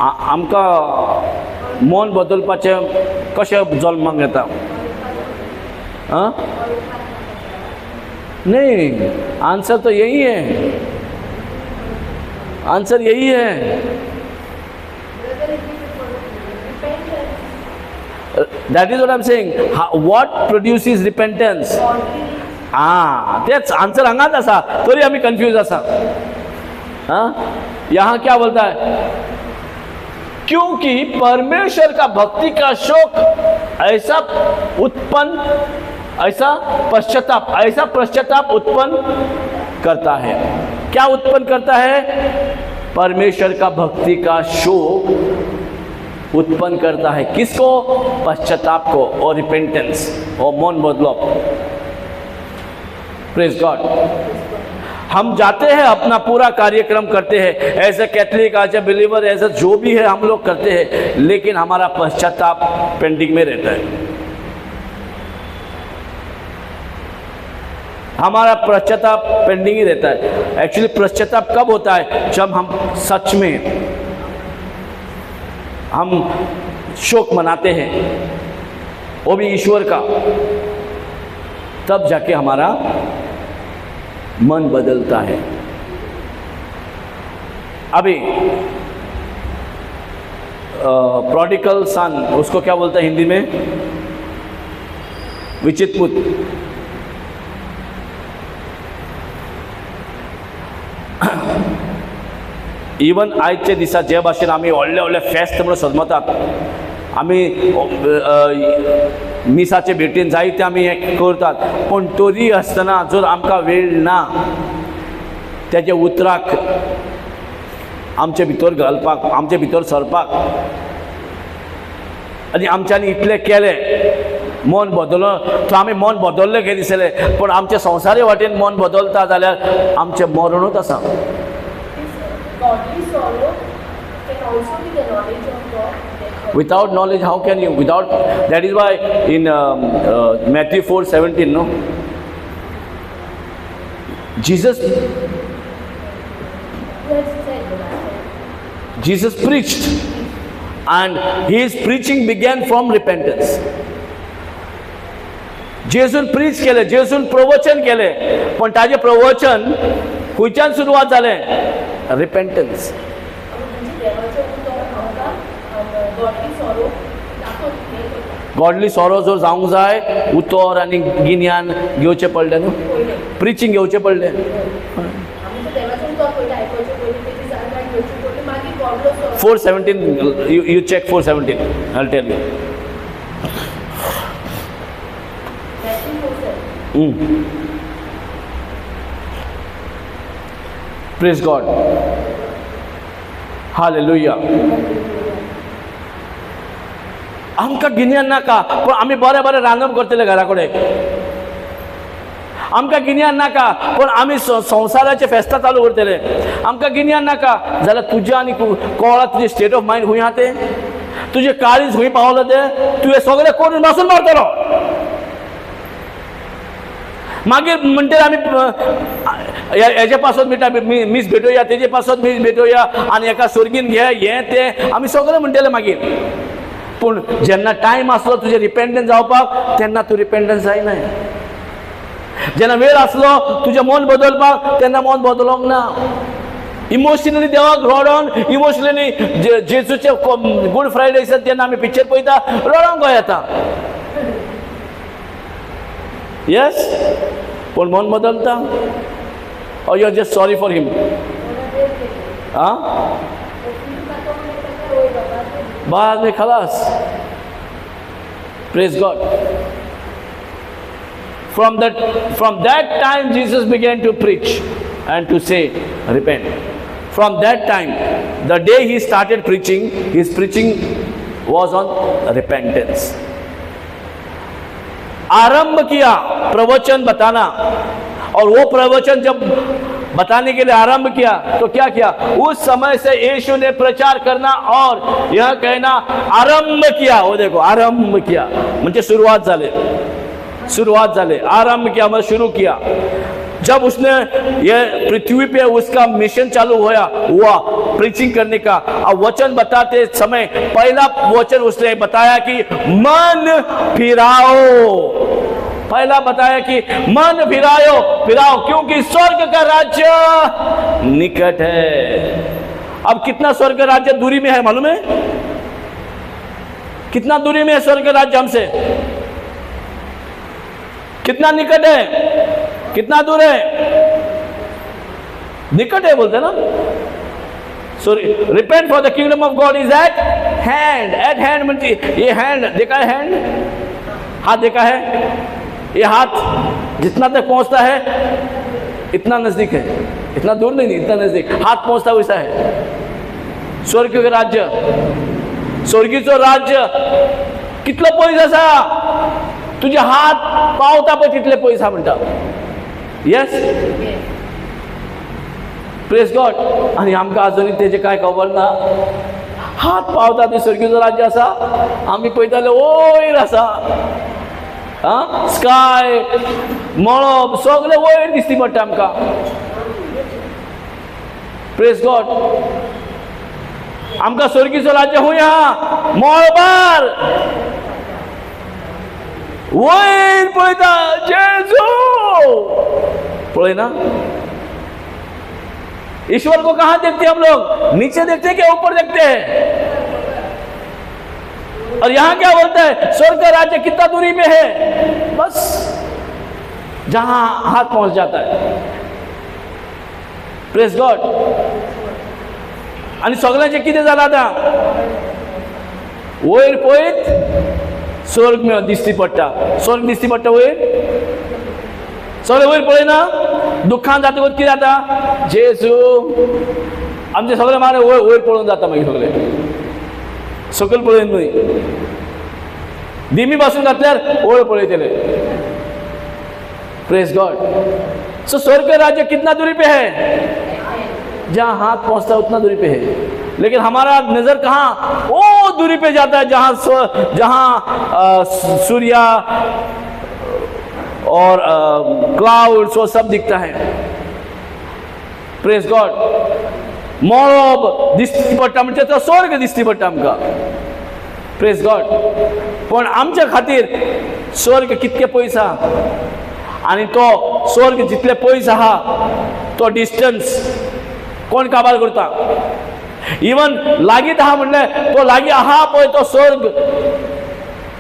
आमका मन बदलपाचे कशें जल्माक येता? नहीं, आंसर तो यही है, आंसर यही है। That is what I'm saying. What produces repentance? तेच आंसर हांगाच आसा, तरी आम्ही कन्फ्यूज आसा। यहाँ क्या बोलता है? क्योंकि परमेश्वर का भक्ति का शोक ऐसा पश्चाताप उत्पन्न करता है। क्या उत्पन्न करता है? परमेश्वर का भक्ति का शोक उत्पन्न करता है। किसको? पश्चाताप को और रिपेंटेंस और मन बदलो। Praise God. हम जाते हैं, अपना पूरा कार्यक्रम करते हैं, as a Catholic, as a believer, as a जो भी है हम लोग करते हैं, लेकिन हमारा पश्चाताप पेंडिंग में रहता है। हमारा पश्चाताप पेंडिंग ही रहता है। एक्चुअली पश्चाताप कब होता है? जब हम सच में हम शोक मनाते हैं, वो भी ईश्वर का, तब जाके हमारा मन बदलता है। अभी प्रोडिगल सन, उसको क्या बोलता है हिंदी में? विचित पुत्र। इवन आजच्या दिसा जे भाशेन आमी व्हडले व्हडले फेस्त म्हणून सजमतात, आमी मिसाचे भेटेन जायते आमी हें करतात, पण तरी आसतना जर आमकां वेळ ना तेजे उतराक आमचे भितर घालपाक, आमचे भितर सरपाक, आनी आमच्यांनी इतलें केलें मन बदलो तो आमी मन बदललें कशें दिसलें पूण आमच्या संवसारी वाटेन मन बदलता जाल्यार आमचें मरणूच आसा. Godly sorrow can also be the knowledge of God. Without knowledge, how can you? Without, that is why in Matthew 4:17, no? Jesus preached, and his preaching began from repentance. जेसून प्रीच केले, जेसून प्रवचन केले, पण ताजे प्रवचन खंयच्यान सुरवात जालें? रिपेंटन्स. गॉडली सॉरो जर जावंक जाय उतर आनी गिन्यान घेवचें पडलें न्हू, प्रिचींग घेवचें पडलें. 4:17, you check 4:17, I'll tell you. Praise God. Hallelujah. आमकां गिन्यान नाका पूण आमी बरें बरें रांदप करतले घरा कडेन. आमकां गिन्यान नाका पूण आमी संवसाराचे फेस्तां चालू करतले. आमकां गिन्यान नाका जाल्यार तुजें आनी कळ्ळां तुजें स्टेट ऑफ मायंड खंय आहा तें, तुजें काळीज खंय पावलां तें, तुवें सगळें करून बसून मारतलो. मागीर म्हणटले आमी हेजे पासत मीस भेटोया, तेजे पासत मीस भेटोया आनी एका सर्गीन घे हें तें आमी सगळें म्हणटले मागीर. पूण जेन्ना टायम आसलो तुजें रिपेंटन्स जावपाक तेन्ना तूं रिपेंटन्स जायना. जेन्ना वेळ आसलो तुजें मन बदलपाक तेन्ना मन बदलोंक ना. इमोशनली देवाक रडोन, इमोशनली जेजूचे गूड फ्रायडे दिसा तेन्ना आमी पिक्चर पळयता रडोंक गोंय येता. येस, पूण मन बदलता. और you are just sorry for him. बाद में खलास. Praise God. From that time Jesus began to preach and to say repent. From that time, the day he started preaching, his preaching was on repentance. आरंभ किया प्रवचन बताना, और वो प्रवचन जब बताने के लिए आरंभ किया तो क्या किया? उस समय से यीशु ने प्रचार करना और यह कहना आरंभ किया. वो देखो आरंभ किया म्हणजे सुरुवात झाले. आरंभ किया मतलब शुरू किया. जब उसने ये पृथ्वी पे उसका मिशन चालू हुआ प्रीचिंग करने का, और वचन बताते समय पहला वचन उसने बताया कि मन फिराओ. पहला बताया कि मन फिराओ क्योंकि स्वर्ग का राज्य निकट है. अब कितना स्वर्ग का राज्य दूरी में है मालूम है? कितना दूरी में है स्वर्ग का राज्य हमसे? कितना निकट है, कितना दूर है? निकट है बोलते ना. So repent for the kingdom of God is at hand म्हणजे ये हैंड देखा है, हैंड हाथ देखा है, ये हाथ जितना तक पहुंचता है इतना नजदीक है, इतना दूर नहीं, इतना नजदीक हाथ पहुंचता वैसा है. स्वर्ग के राज्य, स्वर्गीचो राज्य कितलो पयस आसा, तुझे हात पावता पळय तितले पयस आसा म्हणटा. Yes, praise God. आणि आमकां अजुनूय तेजे कांय खबर ना. हात पावता ते स्वर्गीचो राज्य आसा, आमी पळयताले वयर आसा. स्काय मळब सगळे वयर दिसती पडटा आमकां. Praise God. आमकां स्वर्गीचो राज्य खंय आहा? मळबार वयर पळयता जेजू. पळयना, ईश्वर को कहां देखते हम लोग? नीचे देखते हैं क्या ऊपर देखते हैं? और यहां क्या बोलता है? स्वर्ग का राज्य कितना दूरी में है? बस जहां हाथ पहुंच जाता है. Praise God. आणि सगळ्यांचे किती झालं आता? वयर पळयत स्वर्ग दिसती पडटा. स्वर्ग दिसती पडटा वयर. सगळे वयर पळयना. दुःखान जाता कितें जाता? जेजू आमचे सगळे मारे वयर पळोवन जाता. मागीर सगळे सकयल पळयन न्हय. दिमी बसून घातल्यार ओळ पळयतले. Praise God. सो स्वर्ग राज्य कितना दूरी पे है? जहां हाथ पहुंचता उतना दूरी पे है. लेकिन हमारा नजर कहां? ओ दूरी पे जाता है जहां सूर्य और क्लाउड्स वो सब दिखता है. Praise God. मोळोब दिसती पडटा म्हणजे तो स्वर्ग दिसती पडटा आमकां. Praise God. पण आमच्या खातीर स्वर्ग कितके पयस आहा आणि तो स्वर्ग जितले पयस आहा तो डिस्टन्स कोण काबार करता? इवन लागीत आहा म्हणल्यार तो लागीं आहा पळय तो स्वर्ग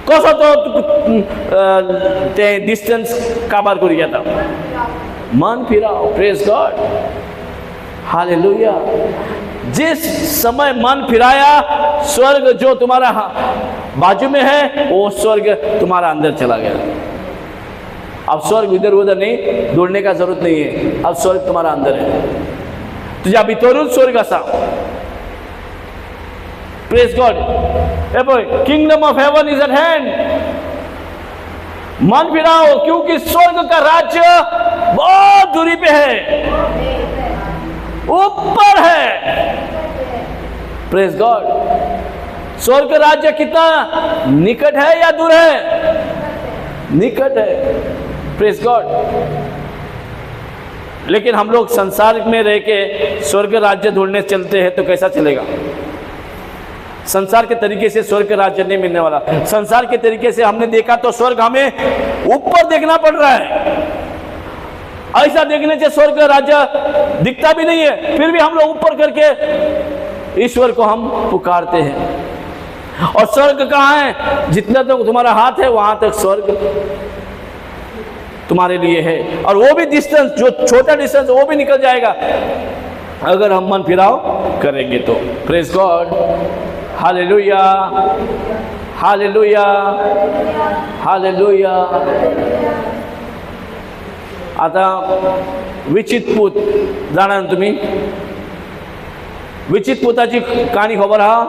कसो तो ते डिस्टन्स काबार करूं येता? मन फिराव. Praise God. हालेलुया. जिस समय मन फिराया स्वर्ग जो तुम्हारा बाजू में है वो स्वर्ग तुम्हारा अंदर चला गया. अब स्वर्ग इधर उधर नहीं दौड़ने का जरूरत नहीं है. अब स्वर्ग तुम्हारा अंदर है. तुझ्या भितरून स्वर्ग असा. Praise God. A boy kingdom of heaven is at hand. मन फिराओ क्योंकि स्वर्ग का राज्य बहुत दूरी पे है, ऊपर है. Praise God. स्वर्ग राज्य कितना निकट है या दूर है? निकट है. Praise God. लेकिन हम लोग संसार में रह के स्वर्ग राज्य ढूंढने चलते हैं तो कैसा चलेगा? संसार के तरीके से स्वर्ग राज्य नहीं मिलने वाला. संसार के तरीके से हमने देखा तो स्वर्ग हमें ऊपर देखना पड़ रहा है. ऐसा देखने से स्वर्ग राज्य दिखता भी नहीं है, फिर भी हम लोग ऊपर करके ईश्वर को हम पुकारते हैं. और स्वर्ग कहाँ है? जितना तक तुम्हारा हाथ है वहां तक स्वर्ग तुम्हारे लिए है. और वो भी डिस्टेंस, जो छोटा डिस्टेंस वो भी निकल जाएगा अगर हम मन फिराव करेंगे तो. Praise God. Hallelujah. Hallelujah. Hallelujah. आता विचित पूत जाणार ना तुम्ही? विचित पूताची कहाणी खबर हा?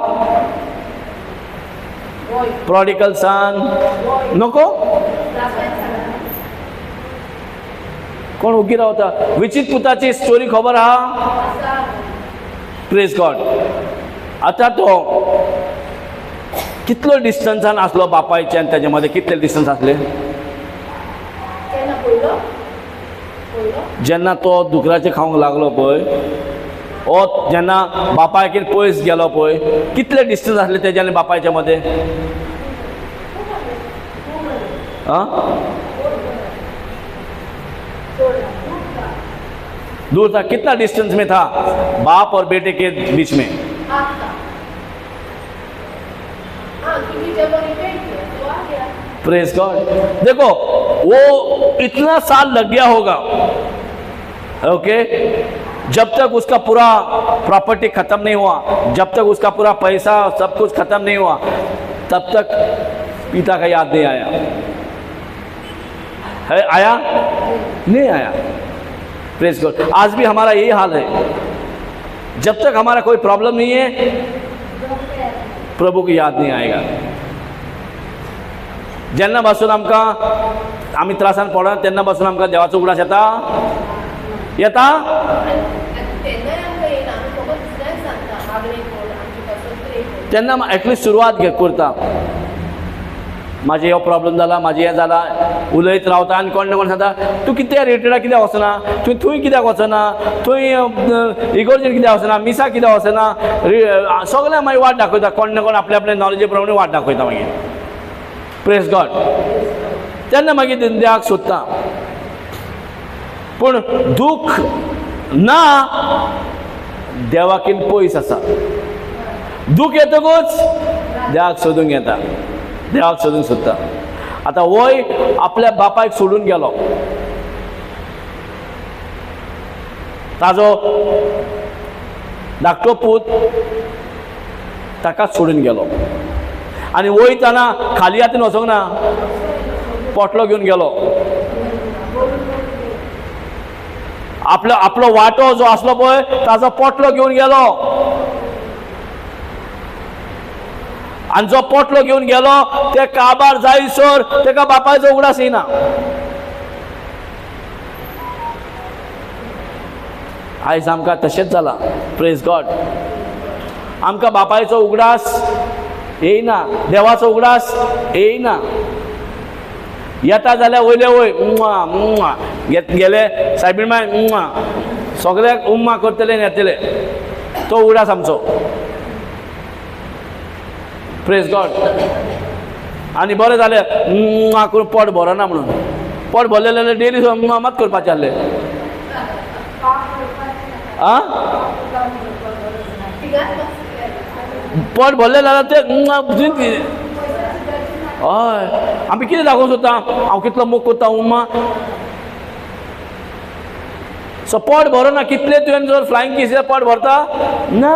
प्रॉडिकल सन नको कोण उगी रावता? विचित पुताची स्टोरी खबर हा? Praise God. आता तो कितलो डिस्टन्सान असलो बापायचे आणि त्याच्यामध्ये कितले डिस्टन्स असले? जेन्ना तो दुकराचे खावंक लागलो पळय, ओ जेन्ना बापायकीर पयस गेलो पळय, कितले डिस्टन्स असले तेच्या आनी बापायच्या मध्ये? दूर था. कितना डिस्टेंस में था बाप और बेटे के बीच में? Praise God. देखो वो इतना साल लग गया होगा, ओके, जब तक उसका पूरा प्रॉपर्टी खत्म नहीं हुआ, जब तक उसका पूरा पैसा सब कुछ खत्म नहीं हुआ, तब तक पिता का याद नहीं आया है. आया नहीं आया? Praise God. आज भी हमारा यही हाल है. जब तक हमारा कोई प्रॉब्लम नहीं है प्रभु की याद नहीं आएगा. जेन्ना पासून आम्ही त्रासान पडना तेन्ना पासून आमकां देवाचो उगडास येता. तेन्ना एटलीस्ट सुरवात करता. माझे हो प्रॉब्लेम जाला, माझे हे जाला, उलयत रावता आनी कोण ना कोण सांगता तूं कितें रिट्रीटाक कित्याक वचना, तूं थंय कित्याक वचना, थंय इगोर्जेन कित्याक वचना, मिसा कित्याक वचना. सगळें मागीर वाट दाखयता, कोण ना कोण आपल्या आपल्या नॉलेजी प्रमाणे वाट दाखयता मागीर. Praise God. तेन्ना मागीर देवाक सोदता. पूण दूख ना देवाकीन पयस आसा. दूख येतकूच देवाक सोदूंक येता, देवाक सोदूंक सोदता. आता वय आपल्या बापायक सोडून गेलो, ताजो धाकटो पूत ताकाच सोडून गेलो आनी वयतना खाली हातीन वचोंक ना, पोटलो घेवन गेलो. आपलो वाटो जो आसलो पळय ताजो पोटलो घेवन गेलो आणि जो पोटलो घेऊन गेलो ते काबार जायसोर तेका बापायचो उगडास येना. आयज आमकां तशेंच जाला. Praise God. आमकां बापायचो उगडास येयना, देवाचो उगडास येयना. येता जाल्यार वयले वय गेले सायबीण माय सगळ्याक उम्मा करतले येतले. तो उगडास आमचो. Praise God. आनी बरें जालें करून पोट भरना म्हणून. पोट भरलें जाल्यार डेली मात करपाचें आहलें. आं पोट भरलें जाल्यार ते हय आमी कितें दाखोवंक सोदता हांव कितलो मोग करता उम्मा. सो पोट भरना. कितले तुवें जर फ्लायंग किस पोट भरता ना.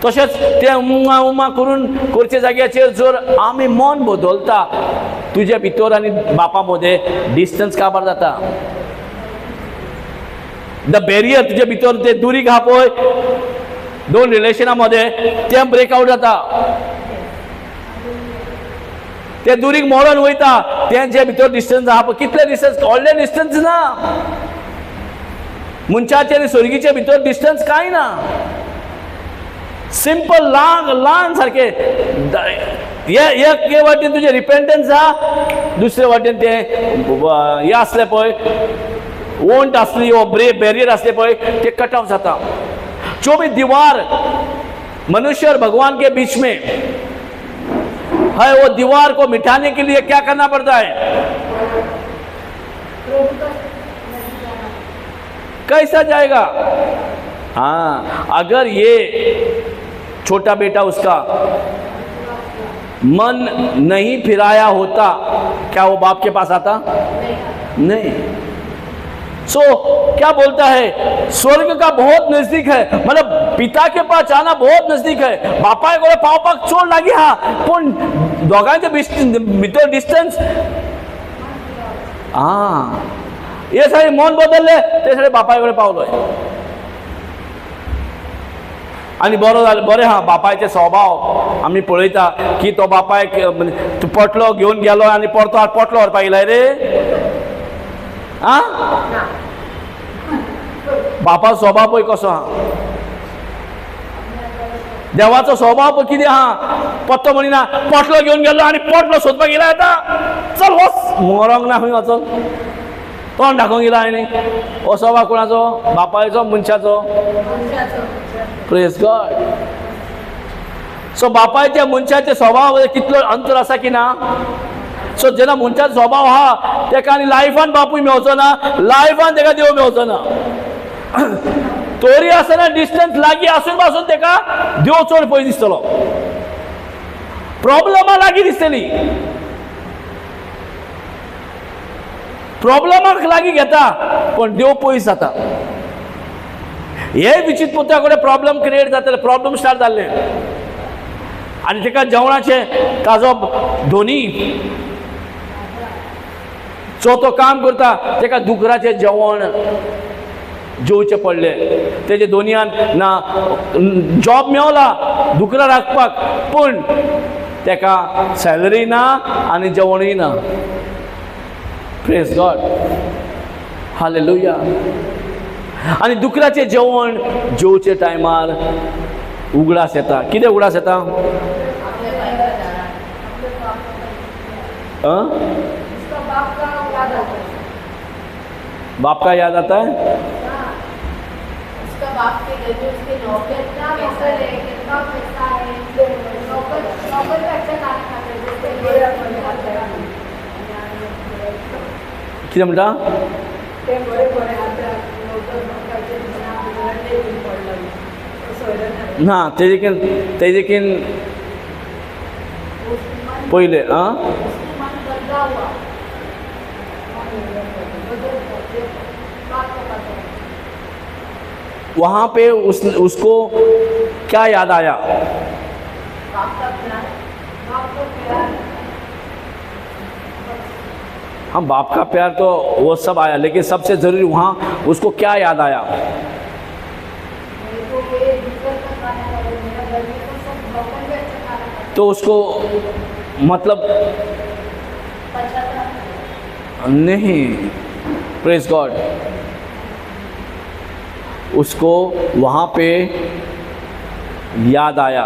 तशेंच ते उम्मा उम्मा करून करचे जाग्याचेर जर आमी मन बदलता तुजे भितर आनी बापा मदें डिस्टन्स काबार जाता. द बॅरियर तुजे भितर ते दुरीग आहा पळय दोन रिलेशना मध्ये ते ब्रेकआउट जाता. ते दुरीग मोडून वयता. तेंचे भितर डिस्टन्स आहा पळय कितले डिस्टन्स व्हडले डिस्टन्स ना. मनशाचे आनी स्वर्गीचे भितर डिस्टन्स कांय ना. सिंपल ल्हान सारखे. एक वाटेन तुजे रिपेंटन्स आहा दुसरे वाटेन ते हे आसले पळय वोंट आसली वो बॅरियर आसले पळय ते कट ऑफ जाता. जो भी दीवार मनुष्य और भगवान के बीच में है वो दीवार को मिटाने के लिए क्या करना पड़ता है. कैसा जाएगा. हाँ अगर ये छोटा बेटा उसका मन नहीं फिराया होता क्या वो बाप के पास आता नहीं. सो क्या बोलता है स्वर्ग का बहुत नजदीक है. मतलब पिता के पास जाना बहुत नजदीक है. बापा को पावपाक चोड लागी हा पण दोगांचे भितर डिस्टन्स. हे सारे मन बदलले ते सारे बापाय पावलोय. आणि बरें हा बापायचे स्वभाव आमी पळयता की तो बापाय पोटलो घेवन गेलो आनी परतो पोटलो व्हरपाक येयलाय रे. बापा स्वभाव पळय कसो हा. देवाचो स्वभाव पळय कितें हा. पत्तो म्हणिना पोटलो घेवन गेलो आनी पोटलो सोदपाक गेला आता चल वच मरोंक ना खंय वचोन तोंड दाखोवंक गेला आनी. हो स्वभाव कोणाचो बापायचो मनशाचो. Praise God. सो बापायच्या मनशाचे स्वभाव कितलो अंतर आसा की ना. सो जेन्ना मनशाचो स्वभाव आहा तेका आनी लायफान बापूय मेवचो ना लायफान तेका देव मेवचो ना. तोरी आसतना डिस्टन्स लागीं आसून पासून तेका देव चड पळय दिसतलो. प्रॉब्लमा लागीं दिसतली. प्रॉब्लमाक लागीं घेता पण देव पयस जाता. हे विचित्र पुत्या कडेन प्रॉब्लम क्रिएट जातले. प्रॉब्लम स्टार्ट जाल्ले आनी तेका जेवणाचे ताजो धोनी जो तो काम करता तेका दुकराचें जेवण जेवचे पडले. तेजे दोनयान ना जॉब मेवला दुकरां राखपाक पूण तेका सॅलरी ना आनी जेवणूय ना. Praise God. हालेलुया. आनी दुकराचें जेवण जेवचे टायमार उगडास येता. कितें उगडास येता. बाप का याद आता है. उसका बाप के घर में उसके नौकर क्या पैसा है कितना पैसा है. नौकर भी अच्छा खाना खाते हैं कितें म्हणटा. ना तेजेकीन पहिले वहाँ पे उसको क्या याद आया. हाँ बाप का प्यार तो वो सब आया लेकिन सबसे जरूरी वहाँ उसको क्या याद आया. लड़के को सब नौकर भी अच्छा खाना खाते तो उसको मतलब पचाता नहीं, प्रेज गॉड, उसको वहाँ पे याद आया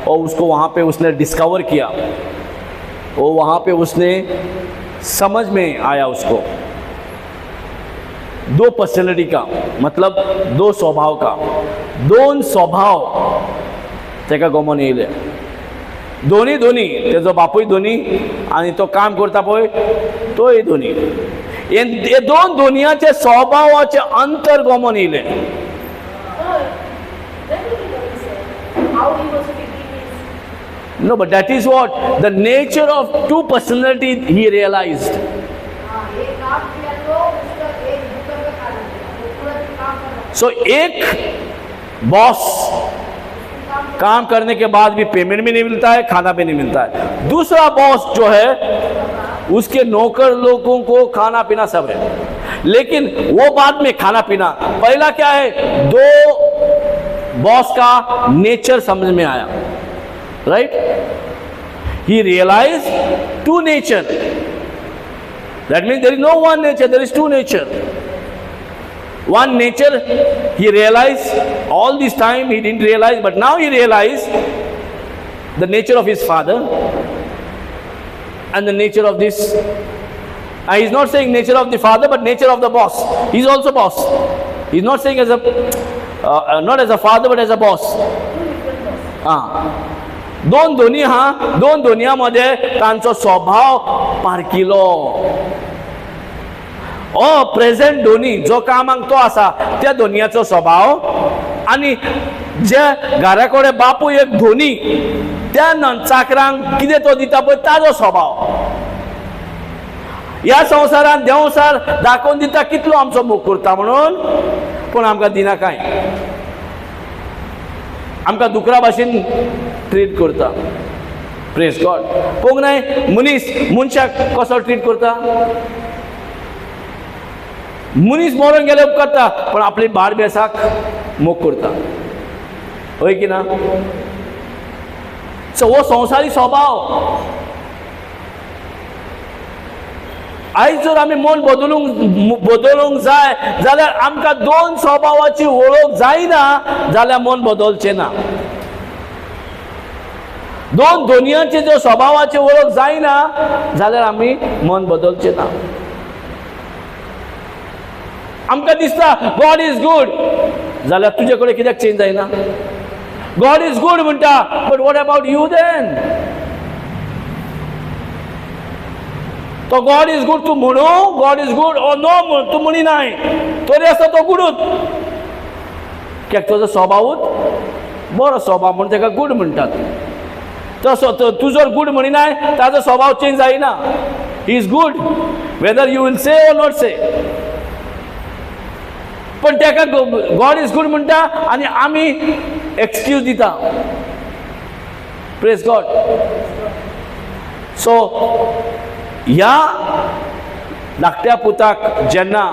और उसको वहाँ पे उसने डिस्कवर किया, और वहाँ पे उसने समझ में आया उसको दो पर्सनॅलिटी का, मतलब दो स्वभाव का, दोन स्वभाव तेका गमन येयले, दोन्ही तेजो बापूय दोन्ही आणि तो काम करता पळय तोय दोन्ही, हे दोन दोनयाचे स्वभावाचे अंतर गमन येयले. how he was speaking is No, but that is what the nature of two personality he realized. ये काम किया तो उसका एक भूखा का खाना वो पूरा दिन काम करना So एक बॉस काम करने के बाद भी पेमेंट भी नहीं मिलता है, खाना भी नहीं मिलता है. दूसरा बॉस जो है उसके नौकर लोगों को खाना पीना सब है, लेकिन वो बाद में खाना पीना. पहला क्या है, दो बॉस का नेचर समझ में आया, right. He realize to nature. That means there is no one nature, there is two nature. One nature he realized, all this time he didn't realize, but now he realized the nature of his father and the nature of this. He's not saying nature of the father, but nature of the boss. He's also boss. He's not saying as a not as a father, but as a boss. दोन दोन्यामध्ये तांचो स्वभाव पारकिलो. Present दोन्ही जो कामाक तो आसा त्या दोनयाचो स्वभाव, आणि जे घरा कडेन बापूय एक धोनी त्या चाकरांक कितें तो दिता पळय ताजो स्वभाव. ह्या संवसारांत देवसार दाखोवन दिता कितलो आमचो मोग करता म्हणून, पूण आमकां दिना कांय. आमकां दुकरा भाशेन ट्रीट करता. Praise God. पळोवंक नाय मनशाक कसो ट्रीट करता. मनीस मरून गेले उपकारता, पण आपली बाळ बेसाक मोग करता, होय की ना. सो हो संवसारी स्वभाव. आयज जर आमी मन बदलूंक जाय जाल्यार आमकां दोन स्वभावाची वळख जायना जाल्यार मन बदलचें ना. दोन दोनयाचे जो स्वभावाची वळख जायना जाल्यार आमी मन बदलचें ना. आमकां दिसता गॉड इज गुड, जाल्यार तुजे कडेन कित्याक चेंज जायना. गॉड इज गुड म्हणटा, but what about you then. तो गॉड इज गुड तूं म्हणू, गॉड इज गुड ओ नो तूं म्हणिनाय, तरी आसा तो गुडूच. कित्याक तुजो स्वभावूच बरो स्वभाव म्हणून ताका गुड म्हणटात. तूं जर गुड म्हणिनाय ताजो स्वभाव चेंज जायना. He is good whether you will say और नॉट से. पण ताका गॉड इज गुड म्हणटा आनी आमी एक्सक्यूज दिता. Praise God. सो ह्या धाकट्या पुताक जेन्ना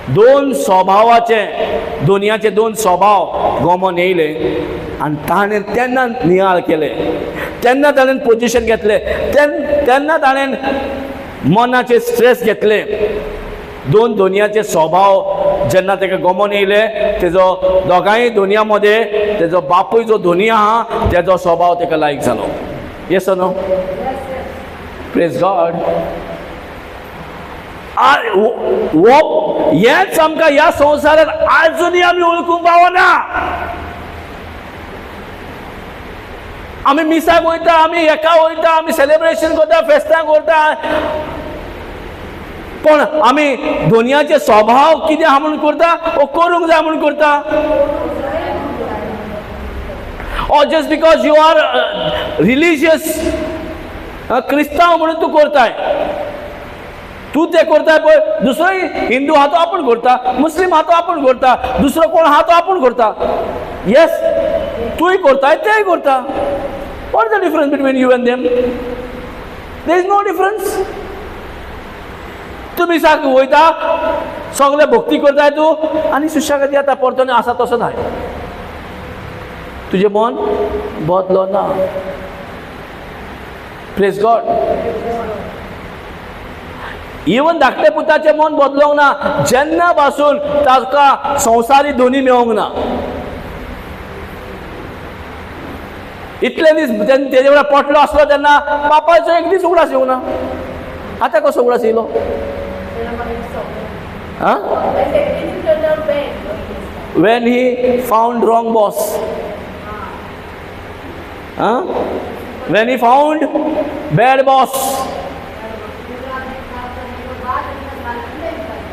दोन स्वभावाचे दोनयाचे दोन स्वभाव गमन येयले आनी ताणें तेन्ना नियाळ केले, तेन्ना ताणें पोजिशन घेतले, तेन्ना ताणें मनाचे स्ट्रेस घेतले. दोन दोनयाचे स्वभाव जेन्ना ताका गमन येयले, तेजो दोगांय दोनया मदें तेजो बापूय जो धोनी आहा तेजो स्वभाव ताका लायक जालो. Yes no. Praise God. हेच आमकां ह्या संवसारांत आजुनूय आमी वळखूंक पावना. आमी मिसाक वयता, आमी हेका वयता, आमी सेलिब्रेशन करता, फेस्तांक वयता, पण आमी दोनयाचे स्वभाव कितें आहा म्हणून करता ओ करूंक जाय म्हणून करता. or just because you are religious क्रिस्तांव म्हणून तूं करताय. तूं ते करताय पळय, दुसरोय हिंदू आहा तो आपूण करता, मुस्लीम आहा तो आपूण करता, दुसरो कोण आहा तो आपूण करता. येस, तूंय करताय तेय करता. What is the difference between you and them? There is no difference. तुम्ही साक वयता, सगळे भक्ती करताय तूं आनी सुशागती आता परतून आसा तसो नाय. तुझे मन बदलो ना. Praise God. इवन धाकटे पुताचे मन बदलोंक ना जेन्ना पासून ताका संवसारी दोनी मेळोंक ना. इतले दीस तेजे वांगडा पोटलो आसलो तेन्ना बापायचो एक दीस उगडास येवंक ना. आतां कसो उगडास येयलो? When he found wrong boss. When he found bad boss.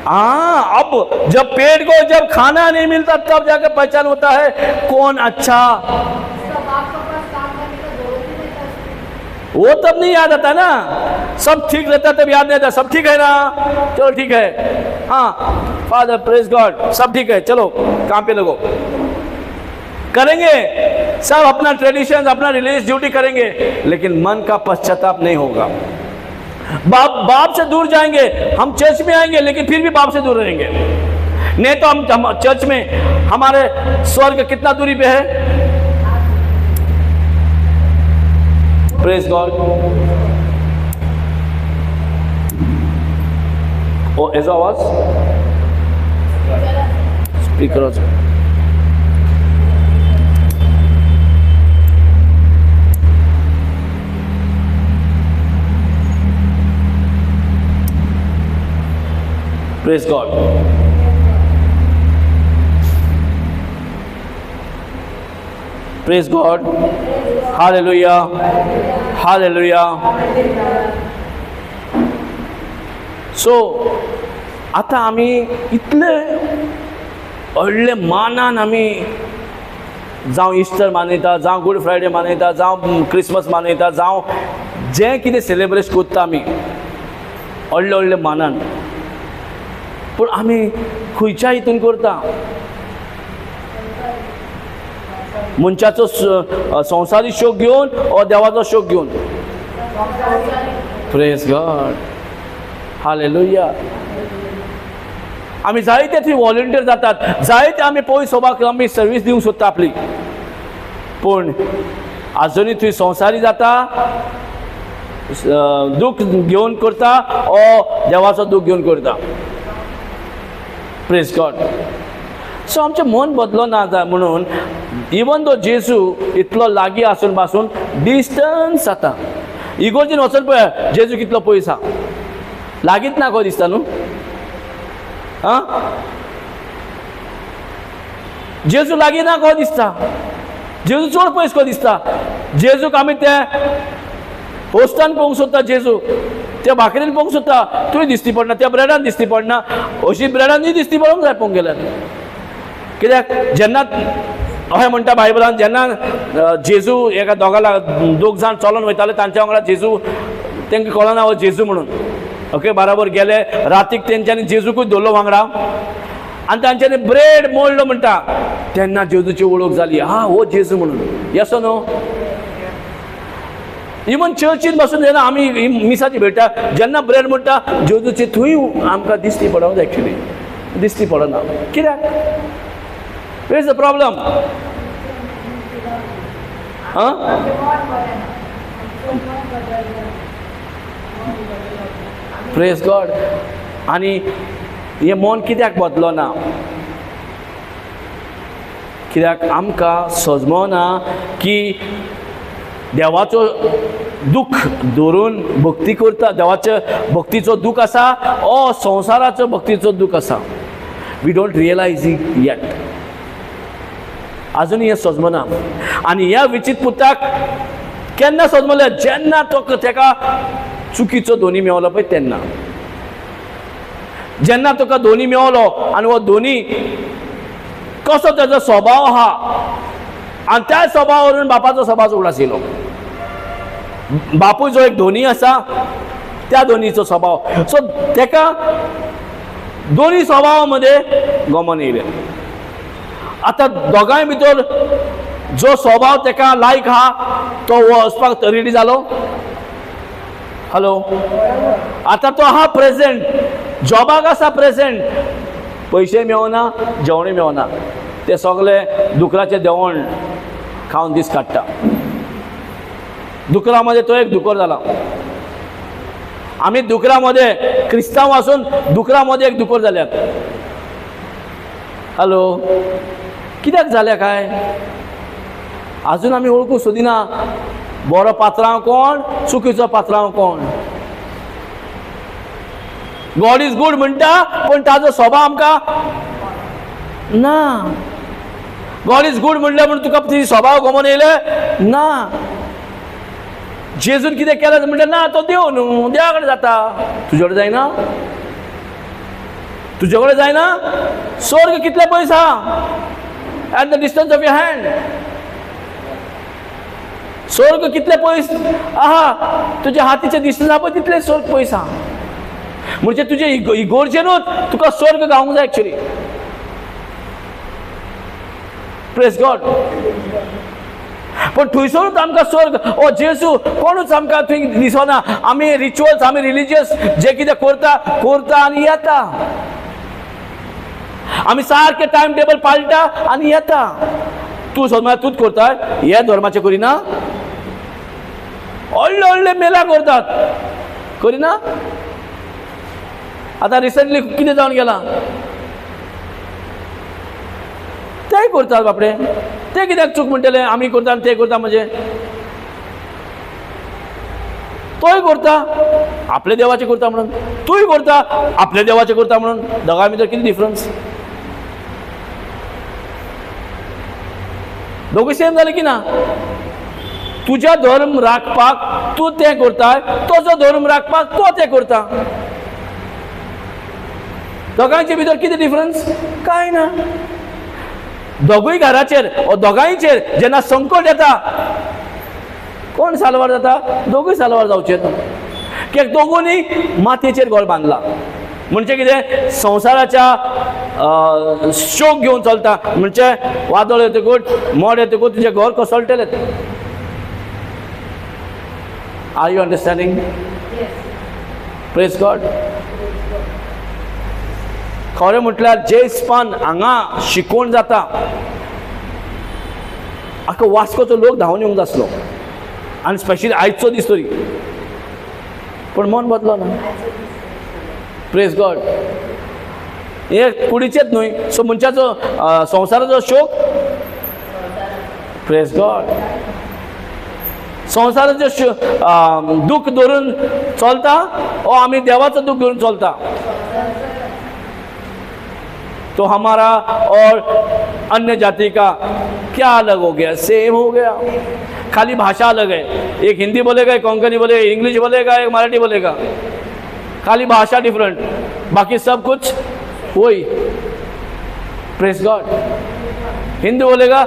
अब जब पेट को जब खाना नहीं मिलता तब जाकर पहचान होता है कौन अच्छा. वो तब नहीं याद आता ना. सब ठीक रहता तब याद नहीं आता. सब ठीक है ना, चलो ठीक है, हाँ फादर प्रेज गॉड, सब ठीक है, चलो काम पे लगो. करेंगे सब अपना ट्रेडिशन अपना रिलीजियस ड्यूटी करेंगे, लेकिन मन का पश्चाताप नहीं होगा. बाप से दूर जाएंगे. हम चर्च में आएंगे लेकिन फिर भी बाप से दूर रहेंगे. नहीं तो हम चर्च में हमारे स्वर्ग कितना दूरी पे है. Praise God. ओ ऐसा आवाज speaker. Praise God. Praise God. Hallelujah. Hallelujah. So, आता आम्ही इतले व्हडले मानान आम्ही जावं इस्टर मानयता, जावं गुड फ्रायडे मानयता, जावं क्रिसमस मानयता, जावं जें कितें सेलेब्रेट करता आमी व्हडले व्हडले मानान. पूण आमी खंयच्या हितून करता? मनशाचो संवसारी शोक घेवन ओ देवाचो शोक घेवन? Praise God. हालेलुया. आमी जायते थंय व्हॉलंटियर जातात, जायते आमी पयस सभाक आमी सर्वीस दिवंक सोदता आपली, पूण आजुनूय थंय संवसारी जाता, दूख घेवन करता ओ देवाचो दूख घेवन करता. Praise God. सो आमचें मन बदलो ना म्हणून इवन दो जेजू इतलो लागीं आसून पासून डिस्टन्स जाता. इगोर्जीन वचून पळय जेजू कितलो पयस आसा. लागींच ना कहो दिसता न्हू. जेजू लागीं ना कहो दिसता. जेजू चड पयस कहो दिसता. जेजूक आमी ते पोस्टान पळोवंक सोदता. जेजू त्या भाकरेन पळोवंक सोदता, थंय दिसती पडना. त्या ब्रेडान दिसती पडना. अशी ब्रेडानूय दिसती पडोंक जाय पळोवंक गेल्यार. कित्याक जेन्ना अशें म्हणटा बायबलान, जेन्ना जेजू एका दोग जाण चलोन वयताले तांच्या वांगडा जेजू तांकां कळना हो जेजू म्हणून. ओके, बराबर गेले. रातीक तेंच्यांनी जेजूकूच दवरलो वांगडा आनी तांच्यांनी ब्रेड मोडलो म्हणटा. तेन्ना जेजूची वळख जाली, हा हो जेजू म्हणून. येसो न्हू. इवन चर्चीन बसून जेन्ना आमी मिसाची भेटा जेन्ना ब्रेड म्हणटा जेजूची थंय आमकां दिसती पडोंक जाय. एक्चुली दिसती पडना. कित्याक? Where is the problem? Praise God. आनी हे मन कित्याक बदलो ना? कित्याक आमकां सजमोना की देवाचो दुख धरून भक्ती करता. देवाच्या भक्तीचो दूख आसा ओ संवसाराचो भक्तीचो दूख आसा. We don't realize it yet. आजुनूय हें सजमना. आनी ह्या विचित पुताक केन्ना सजमलें? जेन्ना तेका चुकीचो धोनी मेवलो पळय तेन्ना. जेन्ना तुका धोनी मेवलो आनी हो धोनी कसो तेजो स्वभाव आहा आनी त्या स्वभावावरून बापाचो स्वभाव उगडास येयलो. बापूय जो एक धोनी आसा त्या धोनीचो स्वभाव. सो तेका दोन्ही स्वभावा मध्ये गमन येयलें. आतां दोगांय भितर जो स्वभाव तेका लायक आहा तो वचपाक रेडी जालो. हॅलो. आतां तो आहा प्रेझेंट, जॉबाक आसा प्रेझेंट, पयशे मेवना, जेवणूय मेवना, ते सगळे दुकराचें देंवण खाऊन दीस काडटा. दुकरामध्ये तो एक दुकर झाला. आम्ही दुकरामध्ये क्रिस्तांव असून दुकरामध्ये एक दुकर झाल्यात. हॅलो, कित्याक जाल्या काय अजून आम्ही ओळखू सोदिना. बरो पात्रांव कोण, चुकीचो पात्रांव कोण. गॉड इज गुड म्हणटा पण ताजो स्वभाव आमकां ना. गॉड इज गुड म्हणलें म्हणून तुका ती स्वभाव गमोन येयले ना. जेजून कितें केलें म्हणटा ना तो देव न्हू, देवा कडेन जाता. तुजे कडेन जायना, तुजे कडेन जायना. स्वर्ग कितले पयस आहा, at the distance of your hand. स्वर्ग कितले पयस आहा, तुज्या हातीचे दिसना पळय तितले स्वर्ग पयस आहा. म्हणजे तुजे इगोर्जेनूच तुका स्वर्ग गावूंक जाय एक्चुअली. Praise God. पण थंयसरूच आमकां स्वर्ग ओ जेजू कोणूच आमकां थंय दिसना. आमी रिच्युअल्स, आमी रिलिजियस जे कितें करता आनी येता. आमी सारके टायम टेबल पाळटा आनी येता. तूं समज तूंच करता, हे धर्माचें करिना. व्हडले व्हडले मेला करतात, करिना. आतां रिसंटली कितें जावन गेला, तेय करतात बापडे. ते कित्याक चूक म्हणटले आमी करता आनी ते करता. म्हणजे तोय करता आपल्या देवाचें करता म्हणून, तूंय करता आपल्या देवाचें करता म्हणून. दोगांय भितर कितें डिफरन्स. दोगूय सेम जाले की ना. तुज्या धर्म राखपाक तूं तें करता, तुजो धर्म राखपाक तो तें करता. दोगांयचे भितर कितें डिफरन्स, कांय ना. दोगूय घराचेर ओ दोगांयचेर जेन्ना संकट येता कोण साल्वार जाता, दोगूय साल्वार जावचे. कित्याक दोगूनी मातयेचेर घर बांदला. म्हणजे कितें, संवसाराच्या शोक घेवन चलता. म्हणजे वादळ येतकूच मोड येतकूच तुजें घर कोसळटलें. Are you understanding. Praise God. खरें म्हटल्यार जे इस्पान हांगा शिकोवन जाता, आख्खो वास्कोचो लोक धांवन येवंक जाय आनी स्पेशली आयचो दीस तरी. पण मन बदलो ना. Praise God. हे कुडीचेच न्हय, सो मनशाचो संवसाराचो शोक. Praise God. संवसाराचो दूख धरून चलता ओ आमी देवाचो दूख धरून चलता. तो हमारा और अन्य जाति का क्या अलग हो गया, सेम हो गया. खाली भाषा अलग है. एक हिंदी बोलेगा, एक कोंकणी बोलेगा, इंग्लिश बोलेगा, एक मराठी बोलेगा. खाली भाषा डिफरेंट, बाकी सब कुछ वही. Praise God. हिंदू बोलेगा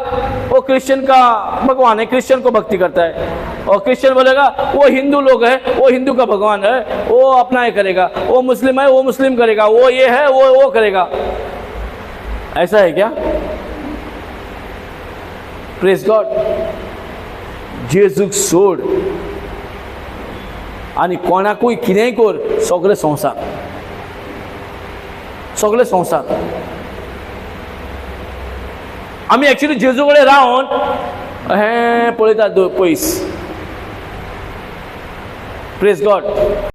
वो क्रिश्चियन का भगवान है, क्रिश्चियन को भक्ति करता है. और क्रिश्चियन बोलेगा वो हिंदू लोग है, वो हिंदू का भगवान है, वो अपना ये करेगा. वो मुस्लिम है, वो मुस्लिम करेगा. वो ये है, वो करेगा. ऐसा है क्या. Praise God. जेजूक सोड आनी कोणाकूय कितेंय कर, सगळे संवसार, सगळे संवसार. आमी एक्चुअली जेजू कडेन रावन हें पळयतात पयस. Praise God.